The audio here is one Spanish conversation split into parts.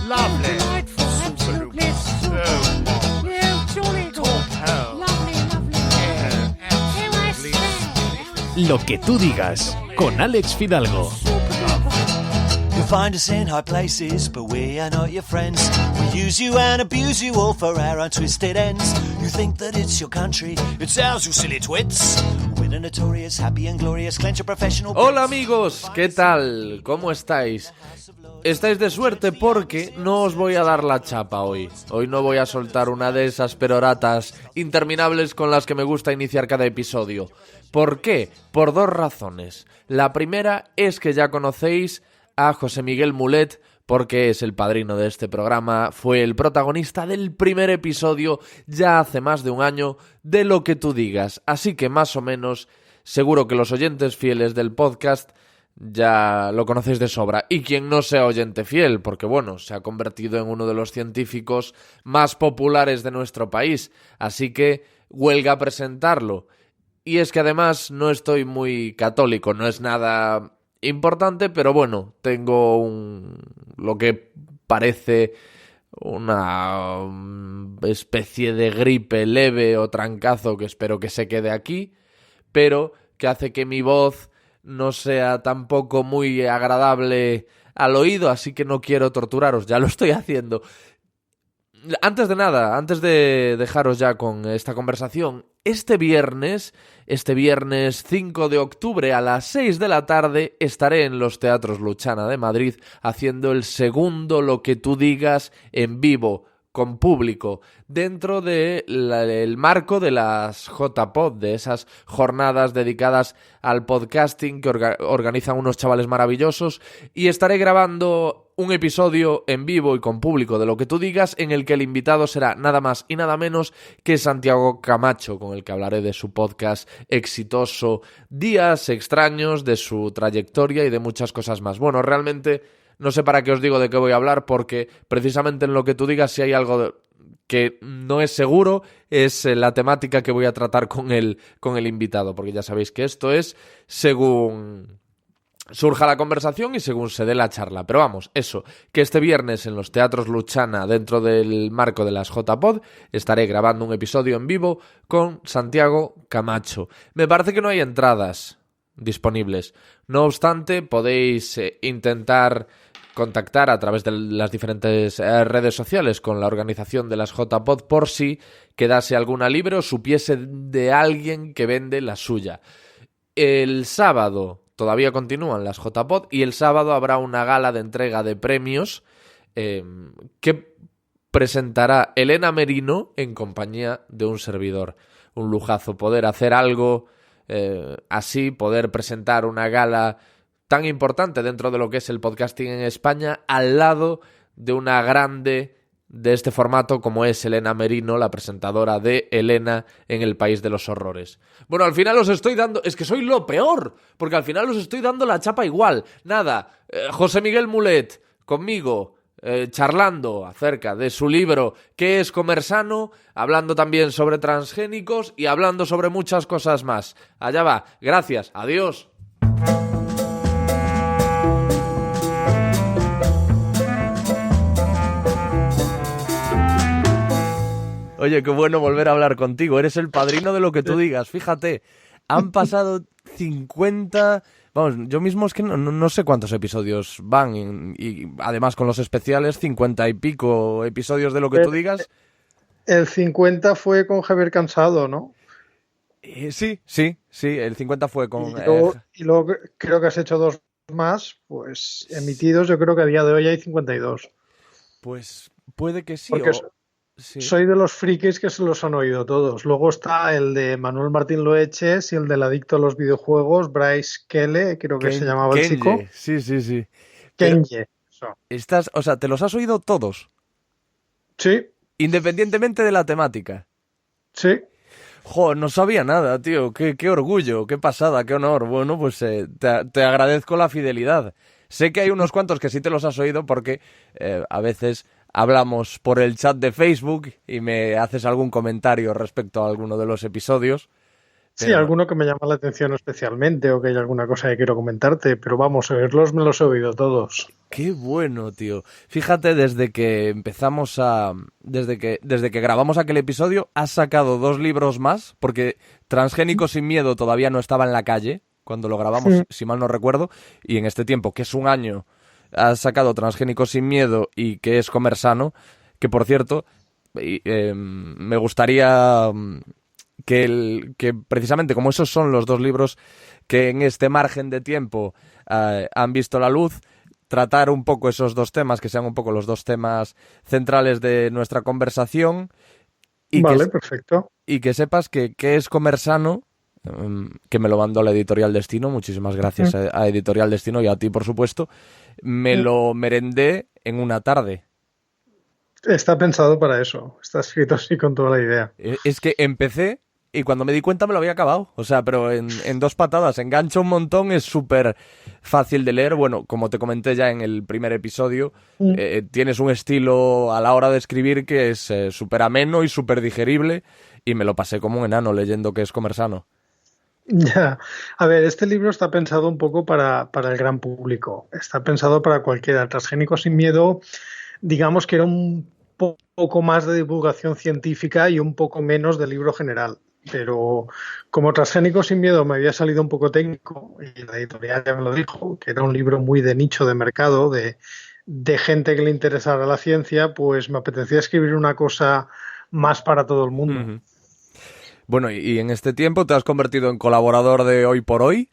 Lovely. Delightful. Super Absolutely. So Yeah, jolly good. hell. Lovely, lovely. Here I stand. Lo que tú digas, con Alex Fidalgo. You'll find us in high places, but we are not your friends. We use you and abuse you all for our untwisted ends. You think that it's your country, it's ours, you silly twits. We're the notorious, happy and glorious, clench your professional. Hola amigos, ¿qué tal? ¿Cómo estáis? Estáis de suerte porque no os voy a dar la chapa hoy. Hoy no voy a soltar una de esas peroratas interminables con las que me gusta iniciar cada episodio. ¿Por qué? Por dos razones. La primera es que ya conocéis a José Miguel Mulet, porque es el padrino de este programa, fue el protagonista del primer episodio ya hace más de un año de Lo que tú digas, así que más o menos seguro que los oyentes fieles del podcast ya lo conocéis de sobra, y quien no sea oyente fiel, porque bueno, se ha convertido en uno de los científicos más populares de nuestro país, así que huelga presentarlo. Y es que además no estoy muy católico, no es nada importante, pero bueno, tengo lo que parece una especie de gripe leve o trancazo que espero que se quede aquí, pero que hace que mi voz no sea tampoco muy agradable al oído, así que no quiero torturaros, ya lo estoy haciendo. Antes de nada, antes de dejaros ya con esta conversación, este viernes 5 de octubre a las 6 de la tarde estaré en los Teatros Luchana de Madrid haciendo el segundo Lo que tú digas en vivo, con público, dentro del marco de las JPod, de esas jornadas dedicadas al podcasting que organizan unos chavales maravillosos, y estaré grabando un episodio en vivo y con público de Lo que tú digas, en el que el invitado será nada más y nada menos que Santiago Camacho, con el que hablaré de su podcast exitoso Días Extraños, de su trayectoria y de muchas cosas más. Bueno, realmente no sé para qué os digo de qué voy a hablar, porque precisamente en Lo que tú digas, si hay algo que no es seguro, es la temática que voy a tratar con el invitado, porque ya sabéis que esto es según surja la conversación y según se dé la charla. Pero vamos, eso, que este viernes en los Teatros Luchana, dentro del marco de las JPod, estaré grabando un episodio en vivo con Santiago Camacho. Me parece que no hay entradas disponibles. No obstante, podéis intentar contactar a través de las diferentes redes sociales con la organización de las JPod por si quedase alguna libre o supiese de alguien que vende la suya. El sábado todavía continúan las JPod y el sábado habrá una gala de entrega de premios que presentará Elena Merino en compañía de un servidor. Un lujazo poder hacer algo así, poder presentar una gala tan importante dentro de lo que es el podcasting en España al lado de una grande de este formato como es Elena Merino, la presentadora de Elena en el País de los Horrores. Bueno, al final os estoy dando... Es que soy lo peor, porque al final os estoy dando la chapa igual. Nada, José Miguel Mulet conmigo, charlando acerca de su libro ¿Qué es comer sano?, hablando también sobre transgénicos y hablando sobre muchas cosas más. Allá va, gracias, adiós. Oye, qué bueno volver a hablar contigo. Eres el padrino de Lo que tú digas. Fíjate, han pasado 50... Vamos, yo mismo es que no sé cuántos episodios van. Y además con los especiales, 50 y pico episodios de Lo que tú digas. El 50 fue con Javier Cansado, ¿no? Sí, el 50 fue con... Y luego creo que has hecho dos más, pues emitidos. Yo creo que a día de hoy hay 52. Pues puede que sí. Porque sí. Soy de los frikis que se los han oído todos. Luego está el de Manuel Martín Loeches y el del adicto a los videojuegos, Bryce Kelle, creo que se llamaba el chico. Sí. Kenye. O sea, ¿te los has oído todos? Sí. Independientemente de la temática. Sí. Jo, no sabía nada, tío. Qué orgullo, qué pasada, qué honor. Bueno, pues te agradezco la fidelidad. Sé que hay unos cuantos que sí te los has oído porque a veces hablamos por el chat de Facebook y me haces algún comentario respecto a alguno de los episodios. Sí, Pero alguno que me llama la atención especialmente o que hay alguna cosa que quiero comentarte, pero vamos, oírlos me los he oído todos. qué bueno, tío. Fíjate, desde que empezamos a... Desde que grabamos aquel episodio, has sacado 2 libros más, porque Transgénico sin miedo todavía no estaba en la calle cuando lo grabamos, si mal no recuerdo, y en este tiempo, que es un año, has sacado Transgénico sin miedo y que es Comer Sano, que por cierto, me gustaría que precisamente como esos son los 2 libros que en este margen de tiempo han visto la luz, tratar un poco esos 2 temas, que sean un poco los 2 temas centrales de nuestra conversación y Vale, perfecto. y que sepas que es Comer Sano, que me lo mandó la Editorial Destino, muchísimas gracias a Editorial Destino y a ti, por supuesto, me lo merendé en una tarde. Está pensado para eso, está escrito así con toda la idea. Es que empecé y cuando me di cuenta me lo había acabado. O sea, pero en 2 patadas. Engancha un montón, es súper fácil de leer. Bueno, como te comenté ya en el primer episodio, tienes un estilo a la hora de escribir que es súper ameno y súper digerible. Y me lo pasé como un enano leyendo que es Comer Sano. Ya, a ver, este libro está pensado un poco para el gran público, está pensado para cualquiera. Transgénico sin miedo, digamos que era un poco más de divulgación científica y un poco menos de libro general. Pero como Transgénico sin miedo me había salido un poco técnico, y la editorial ya me lo dijo, que era un libro muy de nicho de mercado, de gente que le interesara la ciencia, pues me apetecía escribir una cosa más para todo el mundo. Uh-huh. Bueno, y en este tiempo te has convertido en colaborador de Hoy por Hoy,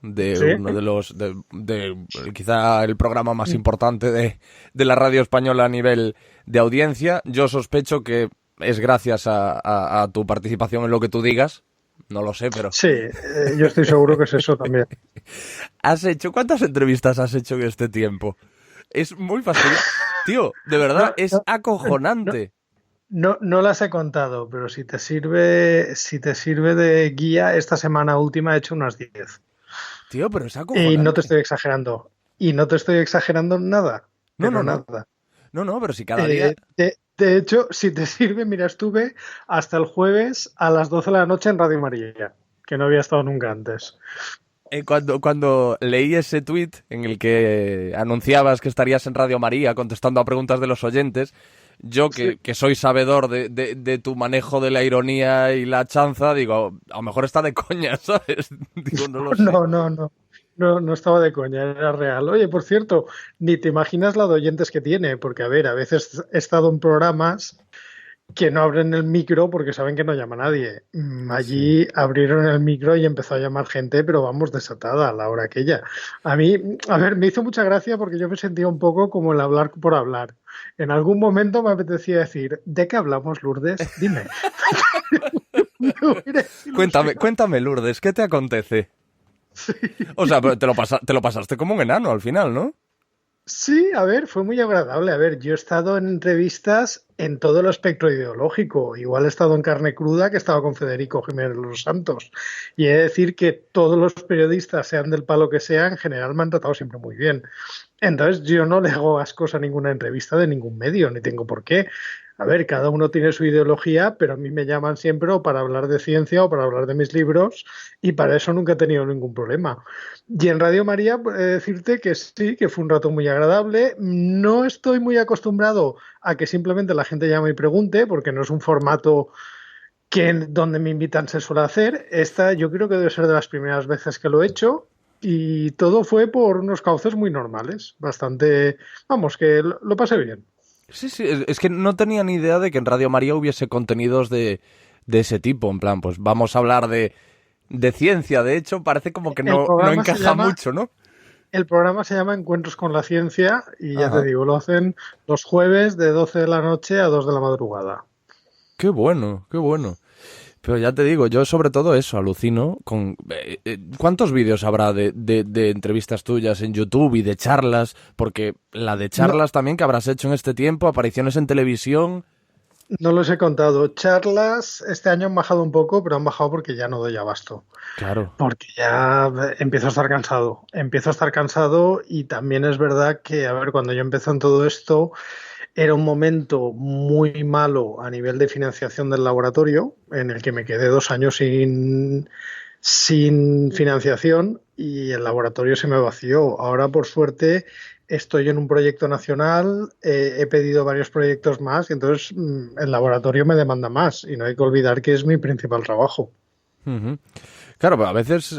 de ¿Sí? uno de los, de quizá el programa más importante de la radio española a nivel de audiencia. Yo sospecho que es gracias a tu participación en Lo que tú digas. No lo sé, pero... Sí, yo estoy seguro que es eso también. ¿Cuántas entrevistas has hecho en este tiempo? Es muy fastidioso. Tío, de verdad, es acojonante. No las he contado, pero si te sirve de guía, esta semana última he hecho unas 10. Tío, pero es acojonante. Y no te estoy exagerando. Y no te estoy exagerando nada. No, Pero no. nada. No, pero si cada día... De hecho, si te sirve, mira, estuve hasta el jueves a las 12 de la noche en Radio María, que no había estado nunca antes. Cuando leí ese tuit en el que anunciabas que estarías en Radio María contestando a preguntas de los oyentes, yo que soy sabedor de tu manejo de la ironía y la chanza, digo, a lo mejor está de coña, ¿sabes? Digo, no lo sé. No estaba de coña, era real. Oye, por cierto, ni te imaginas la de oyentes que tiene, porque a ver, a veces he estado en programas que no abren el micro porque saben que no llama nadie. Allí abrieron el micro y empezó a llamar gente, pero vamos, desatada a la hora aquella. A mí, a ver, me hizo mucha gracia porque yo me sentía un poco como el hablar por hablar. En algún momento me apetecía decir, ¿de qué hablamos, Lourdes? Dime. Cuéntame, Lourdes, ¿qué te acontece? Sí. O sea, te lo pasaste como un enano al final, ¿no? Sí, a ver, fue muy agradable. A ver, yo he estado en entrevistas en todo el espectro ideológico. Igual he estado en carne cruda que estaba con Federico Jiménez Los Santos. Y he de decir que todos los periodistas, sean del palo que sean, en general me han tratado siempre muy bien. Entonces yo no le hago ascos a ninguna entrevista de ningún medio, ni tengo por qué. A ver, cada uno tiene su ideología, pero a mí me llaman siempre o para hablar de ciencia o para hablar de mis libros y para eso nunca he tenido ningún problema. Y en Radio María, decirte que sí, que fue un rato muy agradable. No estoy muy acostumbrado a que simplemente la gente llame y pregunte, porque no es un formato donde me invitan se suele hacer. Esta yo creo que debe ser de las primeras veces que lo he hecho y todo fue por unos cauces muy normales. Bastante, vamos, que lo pasé bien. Sí, es que no tenía ni idea de que en Radio María hubiese contenidos de ese tipo, en plan, pues vamos a hablar de ciencia, de hecho, parece como que no encaja mucho, ¿no? El programa se llama Encuentros con la Ciencia y ya te digo, lo hacen los jueves de 12 de la noche a 2 de la madrugada. Qué bueno, qué bueno. Pero ya te digo, yo sobre todo eso, alucino con... ¿Cuántos vídeos habrá de entrevistas tuyas en YouTube y de charlas? Porque la de charlas también que habrás hecho en este tiempo, apariciones en televisión... No los he contado. Charlas este año han bajado un poco, pero han bajado porque ya no doy abasto. Claro. Porque ya empiezo a estar cansado. Y también es verdad que, a ver, cuando yo empecé en todo esto... Era un momento muy malo a nivel de financiación del laboratorio, en el que me quedé 2 años sin financiación y el laboratorio se me vació. Ahora, por suerte, estoy en un proyecto nacional, he pedido varios proyectos más y entonces el laboratorio me demanda más y no hay que olvidar que es mi principal trabajo. Ujú. Claro, pero a veces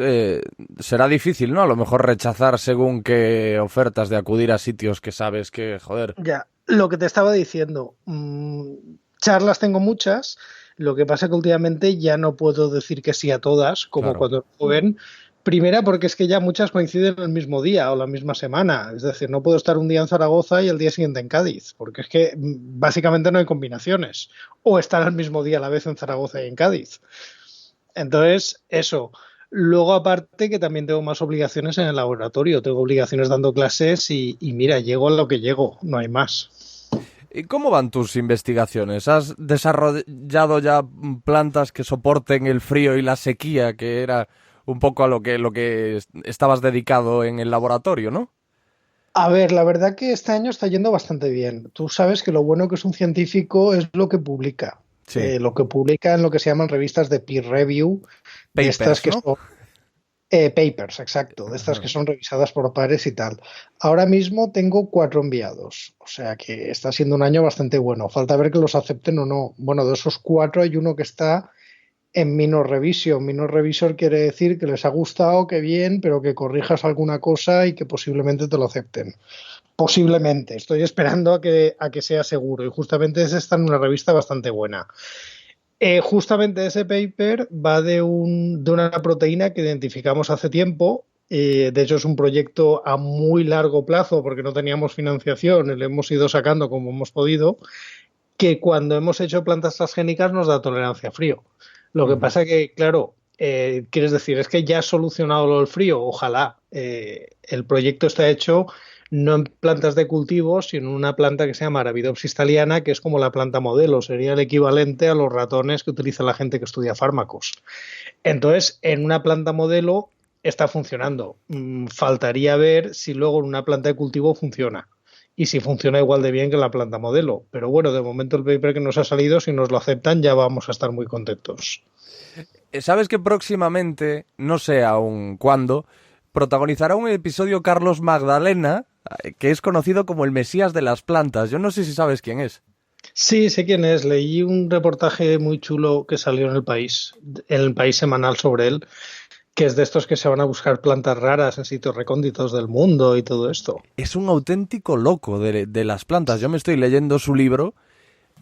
será difícil, ¿no? A lo mejor rechazar según qué ofertas de acudir a sitios que sabes que, joder. Ya, lo que te estaba diciendo, charlas tengo muchas, lo que pasa que últimamente ya no puedo decir que sí a todas, como Claro. cuando era joven. Primera, porque es que ya muchas coinciden el mismo día o la misma semana. Es decir, no puedo estar un día en Zaragoza y el día siguiente en Cádiz, porque es que básicamente no hay combinaciones. O estar el mismo día a la vez en Zaragoza y en Cádiz. Entonces, eso. Luego, aparte, que también tengo más obligaciones en el laboratorio. Tengo obligaciones dando clases y mira, llego a lo que llego, no hay más. ¿Y cómo van tus investigaciones? ¿Has desarrollado ya plantas que soporten el frío y la sequía, que era un poco a lo que estabas dedicado en el laboratorio, ¿no? A ver, la verdad que este año está yendo bastante bien. Tú sabes que lo bueno que es un científico es lo que publica. Sí. Lo que publica en lo que se llaman revistas de peer review, de estas Papers, que ¿no? son papers, exacto, de estas Ajá. que son revisadas por pares y tal. Ahora mismo tengo 4 enviados, o sea que está siendo un año bastante bueno. Falta ver que los acepten o no. Bueno, de esos 4 hay uno que está en minor revision. Minor revisor quiere decir que les ha gustado, que bien, pero que corrijas alguna cosa y que posiblemente te lo acepten. Posiblemente, estoy esperando a que sea seguro y justamente ese está en una revista bastante buena. Justamente ese paper va de una proteína que identificamos hace tiempo. De hecho, es un proyecto a muy largo plazo porque no teníamos financiación y lo hemos ido sacando como hemos podido, que cuando hemos hecho plantas transgénicas nos da tolerancia a frío. Lo que pasa que, claro, quieres decir, es que ya has solucionado lo del frío. Ojalá. El proyecto está hecho no en plantas de cultivo, sino en una planta que se llama Arabidopsis thaliana, que es como la planta modelo, sería el equivalente a los ratones que utiliza la gente que estudia fármacos. Entonces, en una planta modelo está funcionando. Faltaría ver si luego en una planta de cultivo funciona. Y si funciona igual de bien que en la planta modelo. Pero bueno, de momento el paper que nos ha salido, si nos lo aceptan, ya vamos a estar muy contentos. ¿Sabes que próximamente, no sé aún cuándo, protagonizará un episodio Carlos Magdalena, que es conocido como el Mesías de las plantas? Yo no sé si sabes quién es. Sí, sé quién es. Leí un reportaje muy chulo que salió en el país semanal sobre él, que es de estos que se van a buscar plantas raras en sitios recónditos del mundo y todo esto. Es un auténtico loco de las plantas. Yo me estoy leyendo su libro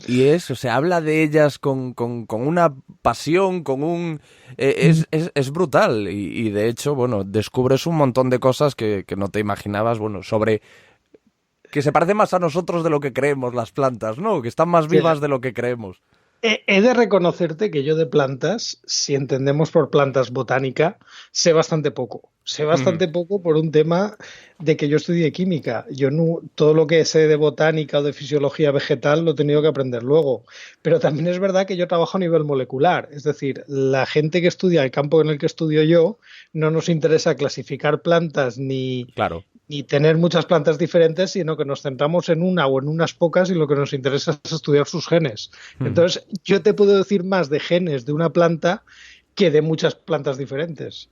y habla de ellas con una pasión, con un... es brutal y de hecho, bueno, descubres un montón de cosas que no te imaginabas, bueno, sobre... que se parece más a nosotros de lo que creemos las plantas, ¿no? Que están más vivas de lo que creemos. He de reconocerte que yo de plantas, si entendemos por plantas botánica, sé bastante poco. Sé bastante poco por un tema de que yo estudié química. Yo no, todo lo que sé de botánica o de fisiología vegetal lo he tenido que aprender luego. Pero también es verdad que yo trabajo a nivel molecular. Es decir, la gente que estudia el campo en el que estudio yo, no nos interesa clasificar plantas ni tener muchas plantas diferentes, sino que nos centramos en una o en unas pocas y lo que nos interesa es estudiar sus genes. Entonces, yo te puedo decir más de genes de una planta que de muchas plantas diferentes.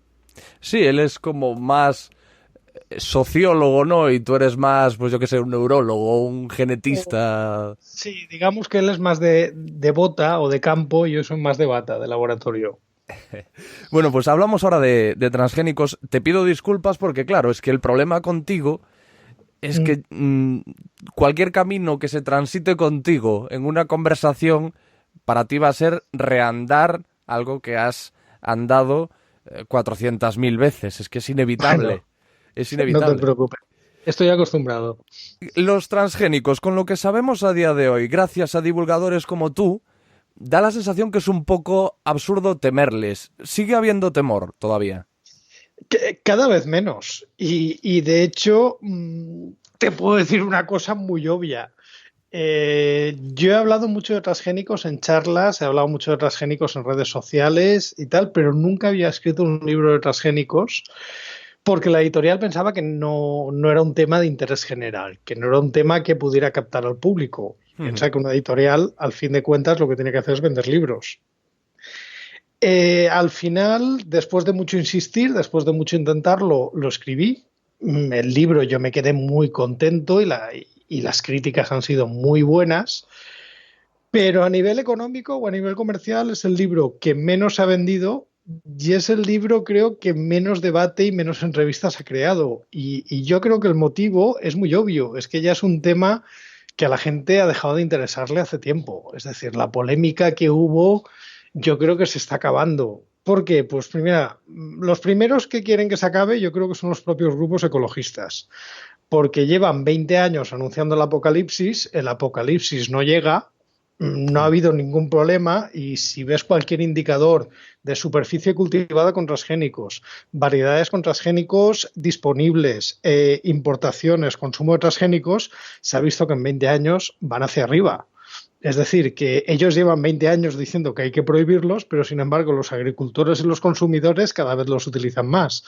Sí, él es como más sociólogo, ¿no? Y tú eres más, pues yo qué sé, un neurólogo, un genetista. Sí, digamos que él es más de bota o de campo y yo soy más de bata, de laboratorio. Bueno, pues hablamos ahora de transgénicos. Te pido disculpas porque, claro, es que el problema contigo es que cualquier camino que se transite contigo en una conversación para ti va a ser reandar algo que has andado 400.000 veces. Es que es inevitable. Bueno, es inevitable. no te preocupes. Estoy acostumbrado. Los transgénicos, con lo que sabemos a día de hoy, gracias a divulgadores como tú, da la sensación que es un poco absurdo temerles. ¿Sigue habiendo temor todavía? Cada vez menos. Y de hecho, te puedo decir una cosa muy obvia. Yo he hablado mucho de transgénicos en charlas, he hablado mucho de transgénicos en redes sociales y tal, pero nunca había escrito un libro de transgénicos Porque la editorial pensaba que no era un tema de interés general, que no era un tema que pudiera captar al público. Piensa que una editorial, al fin de cuentas, lo que tiene que hacer es vender libros. Al final, después de mucho insistir, después de mucho intentarlo, lo escribí. El libro yo me quedé muy contento y las críticas han sido muy buenas, pero a nivel económico o a nivel comercial es el libro que menos se ha vendido y es el libro creo que menos debate y menos entrevistas ha creado. Y yo creo que el motivo es muy obvio, es que ya es un tema que a la gente ha dejado de interesarle hace tiempo. Es decir, la polémica que hubo yo creo que se está acabando. ¿Por qué? Pues primero, los primeros que quieren que se acabe yo creo que son los propios grupos ecologistas, porque llevan 20 años anunciando el apocalipsis no llega, no ha habido ningún problema y si ves cualquier indicador de superficie cultivada con transgénicos, variedades con transgénicos disponibles, importaciones, consumo de transgénicos, se ha visto que en 20 años van hacia arriba. Es decir, que ellos llevan 20 años diciendo que hay que prohibirlos, pero sin embargo los agricultores y los consumidores cada vez los utilizan más.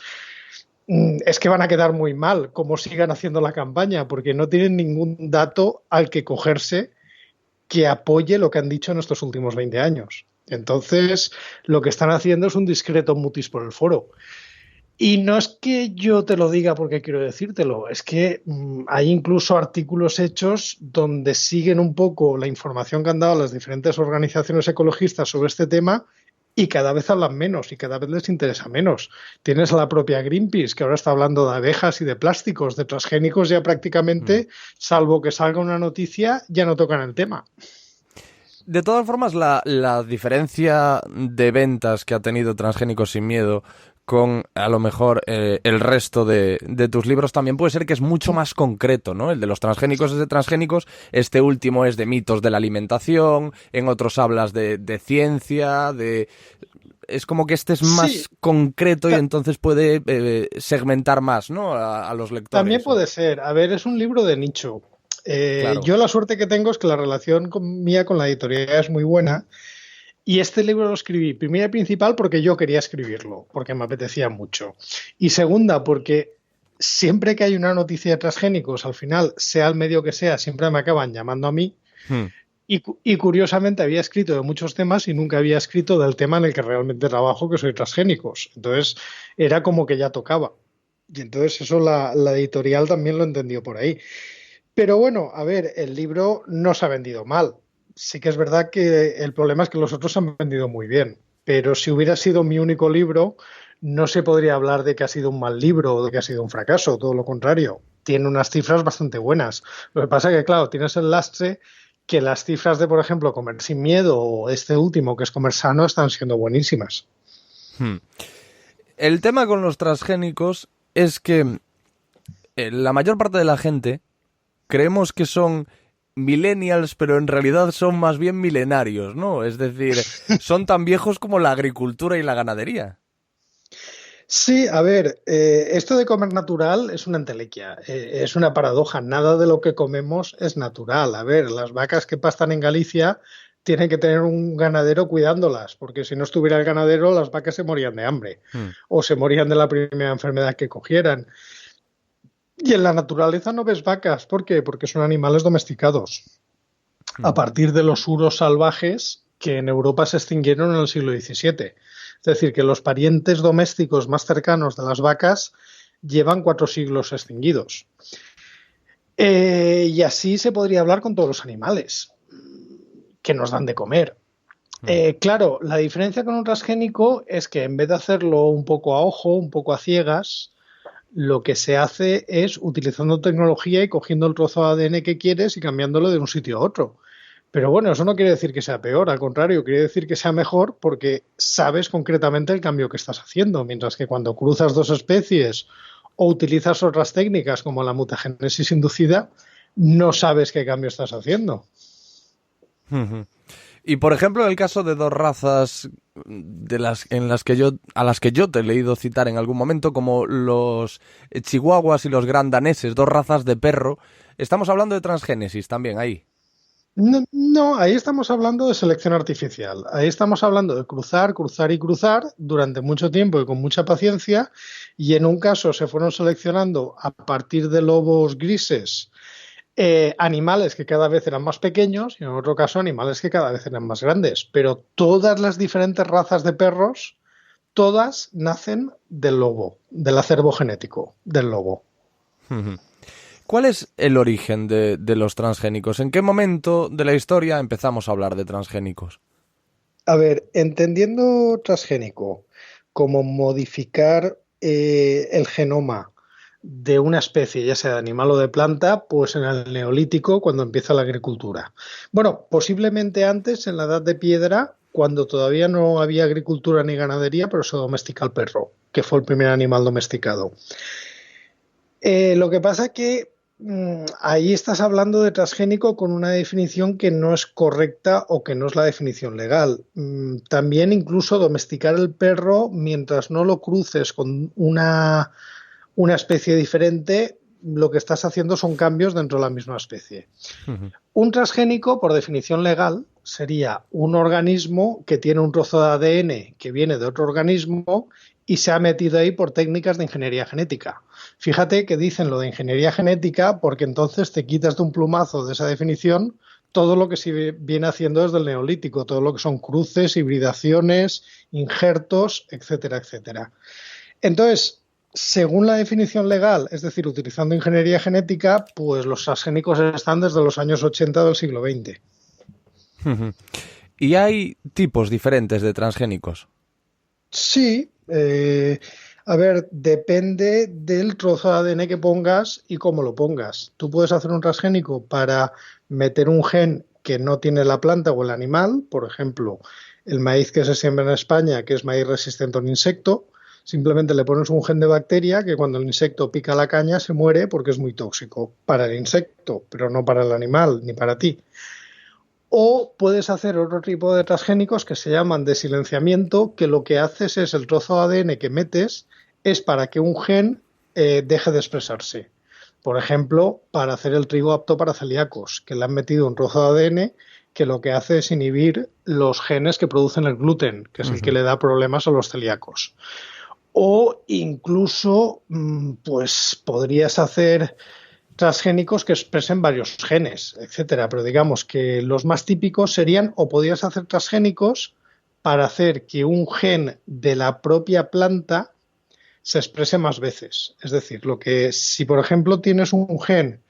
Es que van a quedar muy mal como sigan haciendo la campaña, porque no tienen ningún dato al que cogerse que apoye lo que han dicho en estos últimos 20 años. Entonces, lo que están haciendo es un discreto mutis por el foro. Y no es que yo te lo diga porque quiero decírtelo, es que hay incluso artículos hechos donde siguen un poco la información que han dado las diferentes organizaciones ecologistas sobre este tema y cada vez hablan menos y cada vez les interesa menos. Tienes a la propia Greenpeace, que ahora está hablando de abejas y de plásticos, de transgénicos ya prácticamente, salvo que salga una noticia, ya no tocan el tema. De todas formas, la diferencia de ventas que ha tenido Transgénicos sin Miedo con, a lo mejor, el resto de tus libros también puede ser que es mucho más concreto, ¿no? El de los transgénicos es de transgénicos, este último es de mitos de la alimentación, en otros hablas de ciencia, es como que este es más concreto y entonces puede segmentar más, ¿no? A los lectores. También puede ser. A ver, es un libro de nicho. Claro. Yo la suerte que tengo es que la relación mía con la editorial es muy buena y este libro lo escribí, primera y principal, porque yo quería escribirlo, porque me apetecía mucho. Y segunda, porque siempre que hay una noticia de transgénicos, al final, sea el medio que sea, siempre me acaban llamando a mí. Y curiosamente había escrito de muchos temas y nunca había escrito del tema en el que realmente trabajo, que soy transgénicos. Entonces era como que ya tocaba. Y entonces eso la editorial también lo entendió por ahí. Pero bueno, a ver, el libro no se ha vendido mal. Sí que es verdad que el problema es que los otros se han vendido muy bien. Pero si hubiera sido mi único libro, no se podría hablar de que ha sido un mal libro o de que ha sido un fracaso. Todo lo contrario. Tiene unas cifras bastante buenas. Lo que pasa es que, claro, tienes el lastre que las cifras de, por ejemplo, Comer sin Miedo o este último, que es Comer Sano, están siendo buenísimas. El tema con los transgénicos es que la mayor parte de la gente creemos que son millennials, pero en realidad son más bien milenarios, ¿no? Es decir, son tan viejos como la agricultura y la ganadería. Sí, a ver, esto de comer natural es una entelequia, es una paradoja. Nada de lo que comemos es natural. A ver, las vacas que pastan en Galicia tienen que tener un ganadero cuidándolas, porque si no estuviera el ganadero, las vacas se morían de hambre o se morían de la primera enfermedad que cogieran. Y en la naturaleza no ves vacas. ¿Por qué? Porque son animales domesticados. A partir de los uros salvajes que en Europa se extinguieron en el siglo XVII. Es decir, que los parientes domésticos más cercanos de las vacas llevan 4 siglos extinguidos. Y así se podría hablar con todos los animales que nos dan de comer. Claro, la diferencia con un transgénico es que en vez de hacerlo un poco a ojo, un poco a ciegas, lo que se hace es utilizando tecnología y cogiendo el trozo de ADN que quieres y cambiándolo de un sitio a otro. Pero bueno, eso no quiere decir que sea peor, al contrario, quiere decir que sea mejor porque sabes concretamente el cambio que estás haciendo, mientras que cuando cruzas dos especies o utilizas otras técnicas como la mutagénesis inducida, no sabes qué cambio estás haciendo. Y por ejemplo, en el caso de dos razas a las que yo te he leído citar en algún momento, como los chihuahuas y los gran daneses, dos razas de perro, estamos hablando de transgénesis también ahí. No, no, ahí estamos hablando de selección artificial. Ahí estamos hablando de cruzar, cruzar y cruzar durante mucho tiempo y con mucha paciencia. Y en un caso se fueron seleccionando a partir de lobos grises animales que cada vez eran más pequeños y en otro caso animales que cada vez eran más grandes. Pero todas las diferentes razas de perros, todas nacen del lobo, del acervo genético del lobo. ¿Cuál es el origen de los transgénicos? ¿En qué momento de la historia empezamos a hablar de transgénicos? A ver, entendiendo transgénico como modificar el genoma de una especie, ya sea de animal o de planta, pues en el Neolítico, cuando empieza la agricultura. Bueno, posiblemente antes, en la Edad de Piedra, cuando todavía no había agricultura ni ganadería, pero se domestica el perro, que fue el primer animal domesticado. Lo que pasa que ahí estás hablando de transgénico con una definición que no es correcta o que no es la definición legal. También incluso domesticar el perro mientras no lo cruces con una especie diferente, lo que estás haciendo son cambios dentro de la misma especie. Un transgénico, por definición legal, sería un organismo que tiene un trozo de ADN que viene de otro organismo y se ha metido ahí por técnicas de ingeniería genética. Fíjate que dicen lo de ingeniería genética porque entonces te quitas de un plumazo de esa definición todo lo que se viene haciendo desde el Neolítico, todo lo que son cruces, hibridaciones, injertos, etcétera, etcétera. Entonces, según la definición legal, es decir, utilizando ingeniería genética, pues los transgénicos están desde los años 80 del siglo XX. ¿Y hay tipos diferentes de transgénicos? Sí, a ver, depende del trozo de ADN que pongas y cómo lo pongas. Tú puedes hacer un transgénico para meter un gen que no tiene la planta o el animal, por ejemplo, el maíz que se siembra en España, que es maíz resistente a un insecto. Simplemente le pones un gen de bacteria que cuando el insecto pica la caña se muere porque es muy tóxico para el insecto, pero no para el animal ni para ti. O puedes hacer otro tipo de transgénicos que se llaman de silenciamiento, que lo que haces es el trozo de ADN que metes es para que un gen deje de expresarse. Por ejemplo, para hacer el trigo apto para celíacos, que le han metido un trozo de ADN que lo que hace es inhibir los genes que producen el gluten, que es el que le da problemas a los celíacos. O incluso, pues podrías hacer transgénicos que expresen varios genes, etcétera. Pero digamos que los más típicos serían, o podrías hacer transgénicos para hacer que un gen de la propia planta se exprese más veces. Es decir, si por ejemplo tienes un gen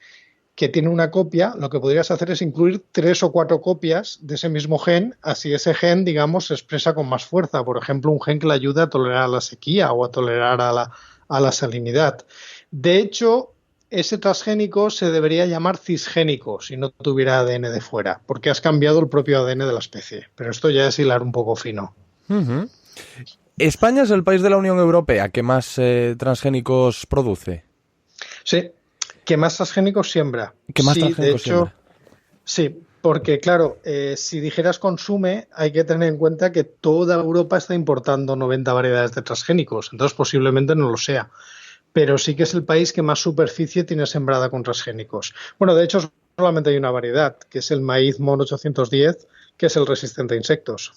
que tiene una copia, lo que podrías hacer es incluir 3 o 4 copias de ese mismo gen, así ese gen, digamos, se expresa con más fuerza. Por ejemplo, un gen que le ayuda a tolerar a la sequía o a tolerar a la salinidad. De hecho, ese transgénico se debería llamar cisgénico si no tuviera ADN de fuera, porque has cambiado el propio ADN de la especie. Pero esto ya es hilar un poco fino. ¿España es el país de la Unión Europea que más transgénicos produce? Sí. ¿Qué más transgénicos siembra? ¿Qué más transgénicos siembra? Sí, porque claro, si dijeras consume, hay que tener en cuenta que toda Europa está importando 90 variedades de transgénicos, entonces posiblemente no lo sea. Pero sí que es el país que más superficie tiene sembrada con transgénicos. Bueno, de hecho, solamente hay una variedad, que es el maíz MON 810, que es el resistente a insectos.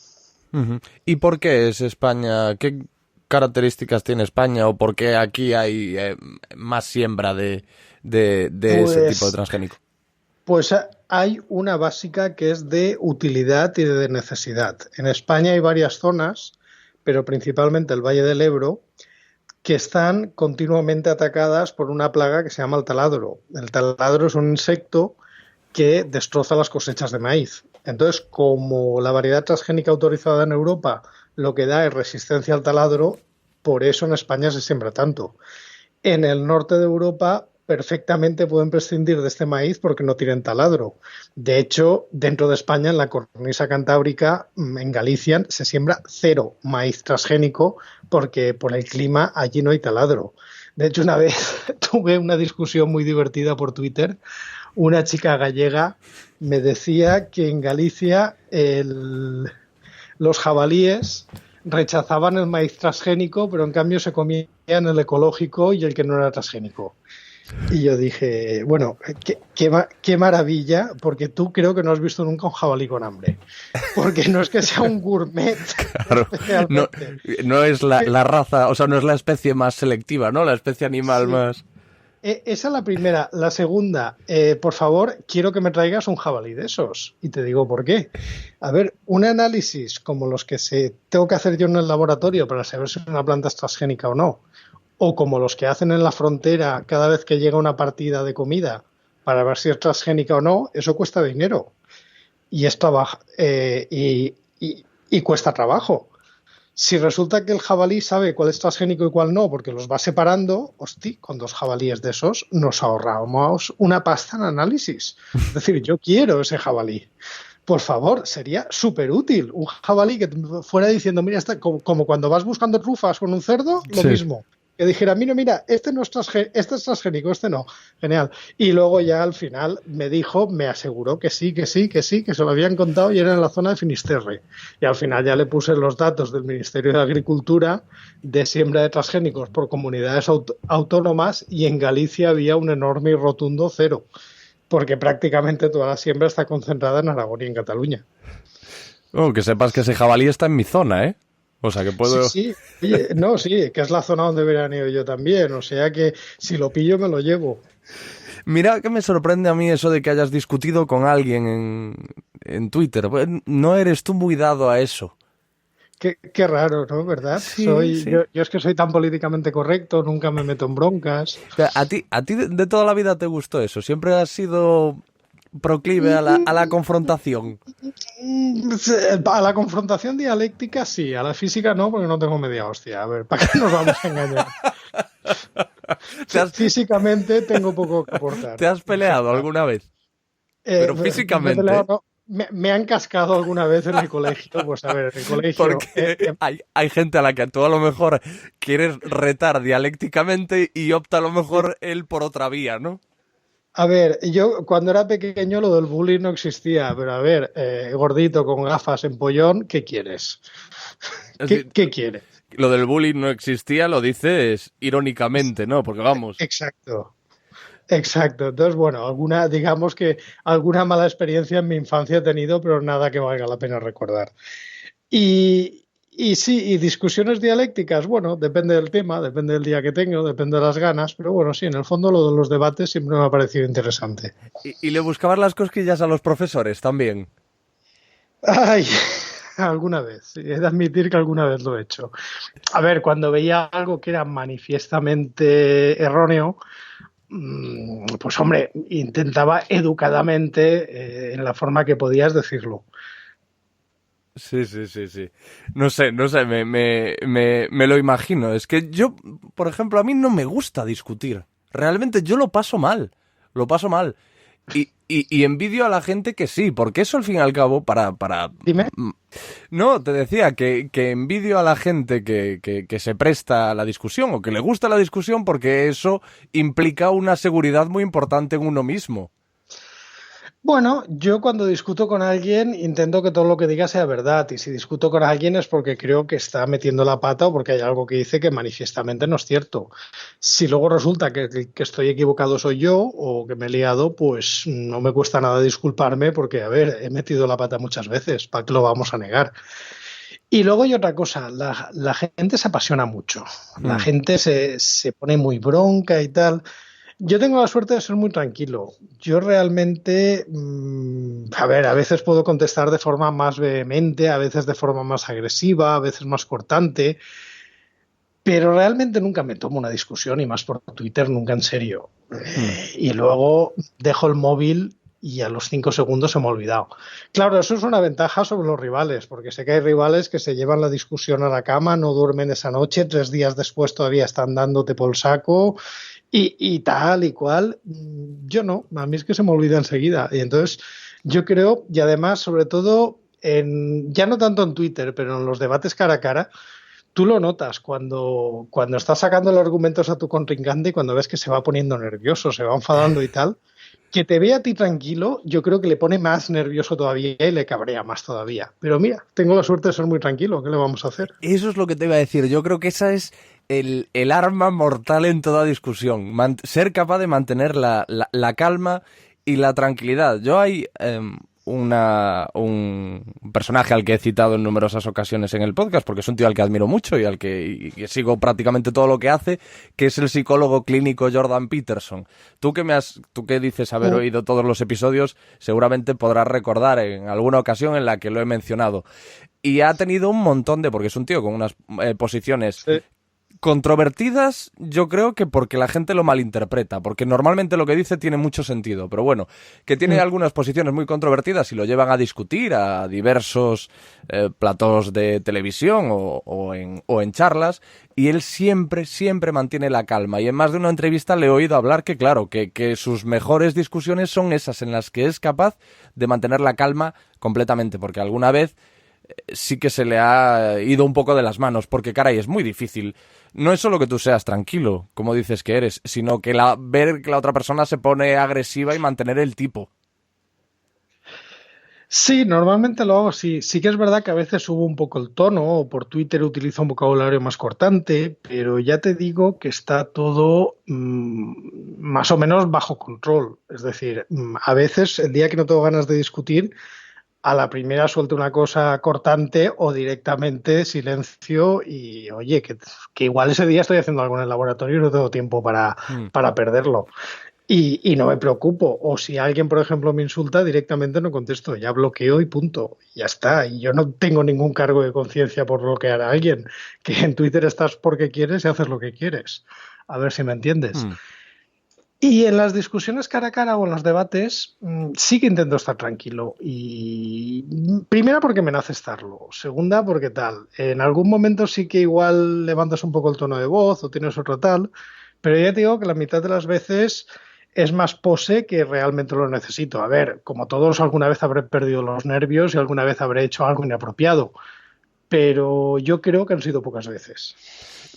¿Y por qué es España? ¿Qué características tiene España o por qué aquí hay más siembra de ese tipo de transgénico? Pues hay una básica que es de utilidad y de necesidad. En España hay varias zonas, pero principalmente el Valle del Ebro, que están continuamente atacadas por una plaga que se llama el taladro. El taladro es un insecto que destroza las cosechas de maíz. Entonces, como la variedad transgénica autorizada en Europa lo que da es resistencia al taladro, por eso en España se siembra tanto. En el norte de Europa perfectamente pueden prescindir de este maíz porque no tienen taladro. De hecho, dentro de España, en la cornisa cantábrica, en Galicia, se siembra 0 maíz transgénico porque por el clima allí no hay taladro. De hecho, una vez tuve una discusión muy divertida por Twitter. Una chica gallega me decía que en Galicia los jabalíes rechazaban el maíz transgénico, pero en cambio se comían el ecológico y el que no era transgénico. Y yo dije, bueno, qué maravilla, porque tú creo que no has visto nunca un jabalí con hambre. Porque no es que sea un gourmet. Claro, no es la raza, o sea, no es la especie más selectiva, ¿no? La especie animal más... Esa es la primera. La segunda, por favor, quiero que me traigas un jabalí de esos. Y te digo por qué. A ver, un análisis como los que tengo que hacer yo en el laboratorio para saber si una planta es transgénica o no, o como los que hacen en la frontera cada vez que llega una partida de comida para ver si es transgénica o no, eso cuesta dinero. Y es trabajo, y cuesta trabajo. Si resulta que el jabalí sabe cuál es transgénico y cuál no, porque los va separando, hostia, con 2 jabalíes de esos nos ahorramos una pasta en análisis. Es decir, yo quiero ese jabalí. Por favor, sería súper útil. Un jabalí que fuera diciendo, mira, como cuando vas buscando trufas con un cerdo, lo mismo. Que dijera, mira, este es transgénico, este no. Genial. Y luego ya al final me aseguró que sí, que se lo habían contado y era en la zona de Finisterre. Y al final ya le puse los datos del Ministerio de Agricultura de siembra de transgénicos por comunidades autónomas y en Galicia había un enorme y rotundo 0. Porque prácticamente toda la siembra está concentrada en Aragón y en Cataluña. Oh, que sepas que ese jabalí está en mi zona, ¿eh? O sea, que puedo... Sí. Oye, no, sí, que es la zona donde veraneo yo también. O sea que si lo pillo me lo llevo. Mira que me sorprende a mí eso de que hayas discutido con alguien en Twitter. No eres tú muy dado a eso. Qué raro, ¿no? ¿Verdad? Sí, sí. Yo es que soy tan políticamente correcto, nunca me meto en broncas. O sea, a ti de toda la vida te gustó eso. Siempre has sido proclive a la confrontación. A la confrontación dialéctica sí, a la física no, porque no tengo media hostia. A ver, ¿para qué nos vamos a engañar? Físicamente tengo poco que aportar. ¿Te has peleado alguna vez? Pero físicamente. Me han cascado alguna vez en el colegio. Pues a ver, en el colegio. Porque hay gente a la que tú a lo mejor quieres retar dialécticamente y opta a lo mejor él por otra vía, ¿no? A ver, yo cuando era pequeño lo del bullying no existía, pero a ver, gordito con gafas en pollón, ¿qué quieres? ¿Qué quieres? Lo del bullying no existía, lo dices irónicamente, ¿no? Porque vamos. Exacto. Entonces, bueno, digamos que alguna mala experiencia en mi infancia he tenido, pero nada que valga la pena recordar. Y sí, y discusiones dialécticas, bueno, depende del tema, depende del día que tengo, depende de las ganas, pero bueno, sí, en el fondo lo de los debates siempre me ha parecido interesante. ¿Y le buscabas las cosquillas a los profesores también? Ay, alguna vez, he de admitir que alguna vez lo he hecho. A ver, cuando veía algo que era manifiestamente erróneo, pues hombre, intentaba educadamente, en la forma que podías decirlo. Sí. No sé, me lo imagino. Es que yo, por ejemplo, a mí no me gusta discutir. Realmente yo lo paso mal. Y envidio a la gente que sí, porque eso al fin y al cabo para... Dime. No, te decía que envidio a la gente que se presta a la discusión o que le gusta la discusión porque eso implica una seguridad muy importante en uno mismo. Bueno, yo cuando discuto con alguien intento que todo lo que diga sea verdad, y si discuto con alguien es porque creo que está metiendo la pata o porque hay algo que dice que manifiestamente no es cierto. Si luego resulta que estoy equivocado soy yo o que me he liado, pues no me cuesta nada disculparme porque, a ver, he metido la pata muchas veces, ¿para qué lo vamos a negar? Y luego hay otra cosa, la gente se apasiona mucho, la gente se pone muy bronca y tal. Yo tengo la suerte de ser muy tranquilo. Yo realmente, a veces puedo contestar de forma más vehemente, a veces de forma más agresiva, a veces más cortante, pero realmente nunca me tomo una discusión y más por Twitter, nunca en serio. Y luego dejo el móvil y a los 5 segundos se me ha olvidado. Claro, eso es una ventaja sobre los rivales, porque sé que hay rivales que se llevan la discusión a la cama, no duermen esa noche, 3 días después todavía están dándote por el saco y tal y cual. Yo no, a mí es que se me olvida enseguida. Y entonces yo creo, y además sobre todo, ya no tanto en Twitter, pero en los debates cara a cara, tú lo notas cuando estás sacando los argumentos a tu contrincante y cuando ves que se va poniendo nervioso, se va enfadando y tal. Que te vea a ti tranquilo, yo creo que le pone más nervioso todavía y le cabrea más todavía. Pero mira, tengo la suerte de ser muy tranquilo, ¿qué le vamos a hacer? Eso es lo que te iba a decir. Yo creo que esa es el arma mortal en toda discusión. Ser capaz de mantener la calma y la tranquilidad. Yo hay un personaje al que he citado en numerosas ocasiones en el podcast, porque es un tío al que admiro mucho y al que sigo prácticamente todo lo que hace, que es el psicólogo clínico Jordan Peterson. Tú que dices haber oído todos los episodios, seguramente podrás recordar en alguna ocasión en la que lo he mencionado. Y ha tenido un montón porque es un tío con unas posiciones controvertidas, yo creo que porque la gente lo malinterpreta, porque normalmente lo que dice tiene mucho sentido, pero bueno, que tiene algunas posiciones muy controvertidas y lo llevan a discutir a diversos platós de televisión o en charlas, y él siempre mantiene la calma, y en más de una entrevista le he oído hablar que claro, que sus mejores discusiones son esas en las que es capaz de mantener la calma completamente, porque alguna vez sí que se le ha ido un poco de las manos, porque caray, es muy difícil. No es solo que tú seas tranquilo, como dices que eres, sino que ver que la otra persona se pone agresiva y mantener el tipo. Sí, normalmente lo hago así. Sí que es verdad que a veces subo un poco el tono o por Twitter utilizo un vocabulario más cortante, pero ya te digo que está todo más o menos bajo control. Es decir, a veces el día que no tengo ganas de discutir, a la primera suelto una cosa cortante o directamente silencio y oye, que igual ese día estoy haciendo algo en el laboratorio y no tengo tiempo para perderlo. Y no me preocupo. O si alguien, por ejemplo, me insulta, directamente no contesto. Ya bloqueo y punto. Ya está. Y yo no tengo ningún cargo de conciencia por bloquear a alguien. Que en Twitter estás porque quieres y haces lo que quieres. A ver si me entiendes. Y en las discusiones cara a cara o en los debates sí que intento estar tranquilo. Y primera porque me nace estarlo. Segunda porque tal. En algún momento sí que igual levantas un poco el tono de voz o tienes otro tal. Pero ya te digo que la mitad de las veces es más pose que realmente lo necesito. A ver, como todos alguna vez habré perdido los nervios y alguna vez habré hecho algo inapropiado. Pero yo creo que han sido pocas veces.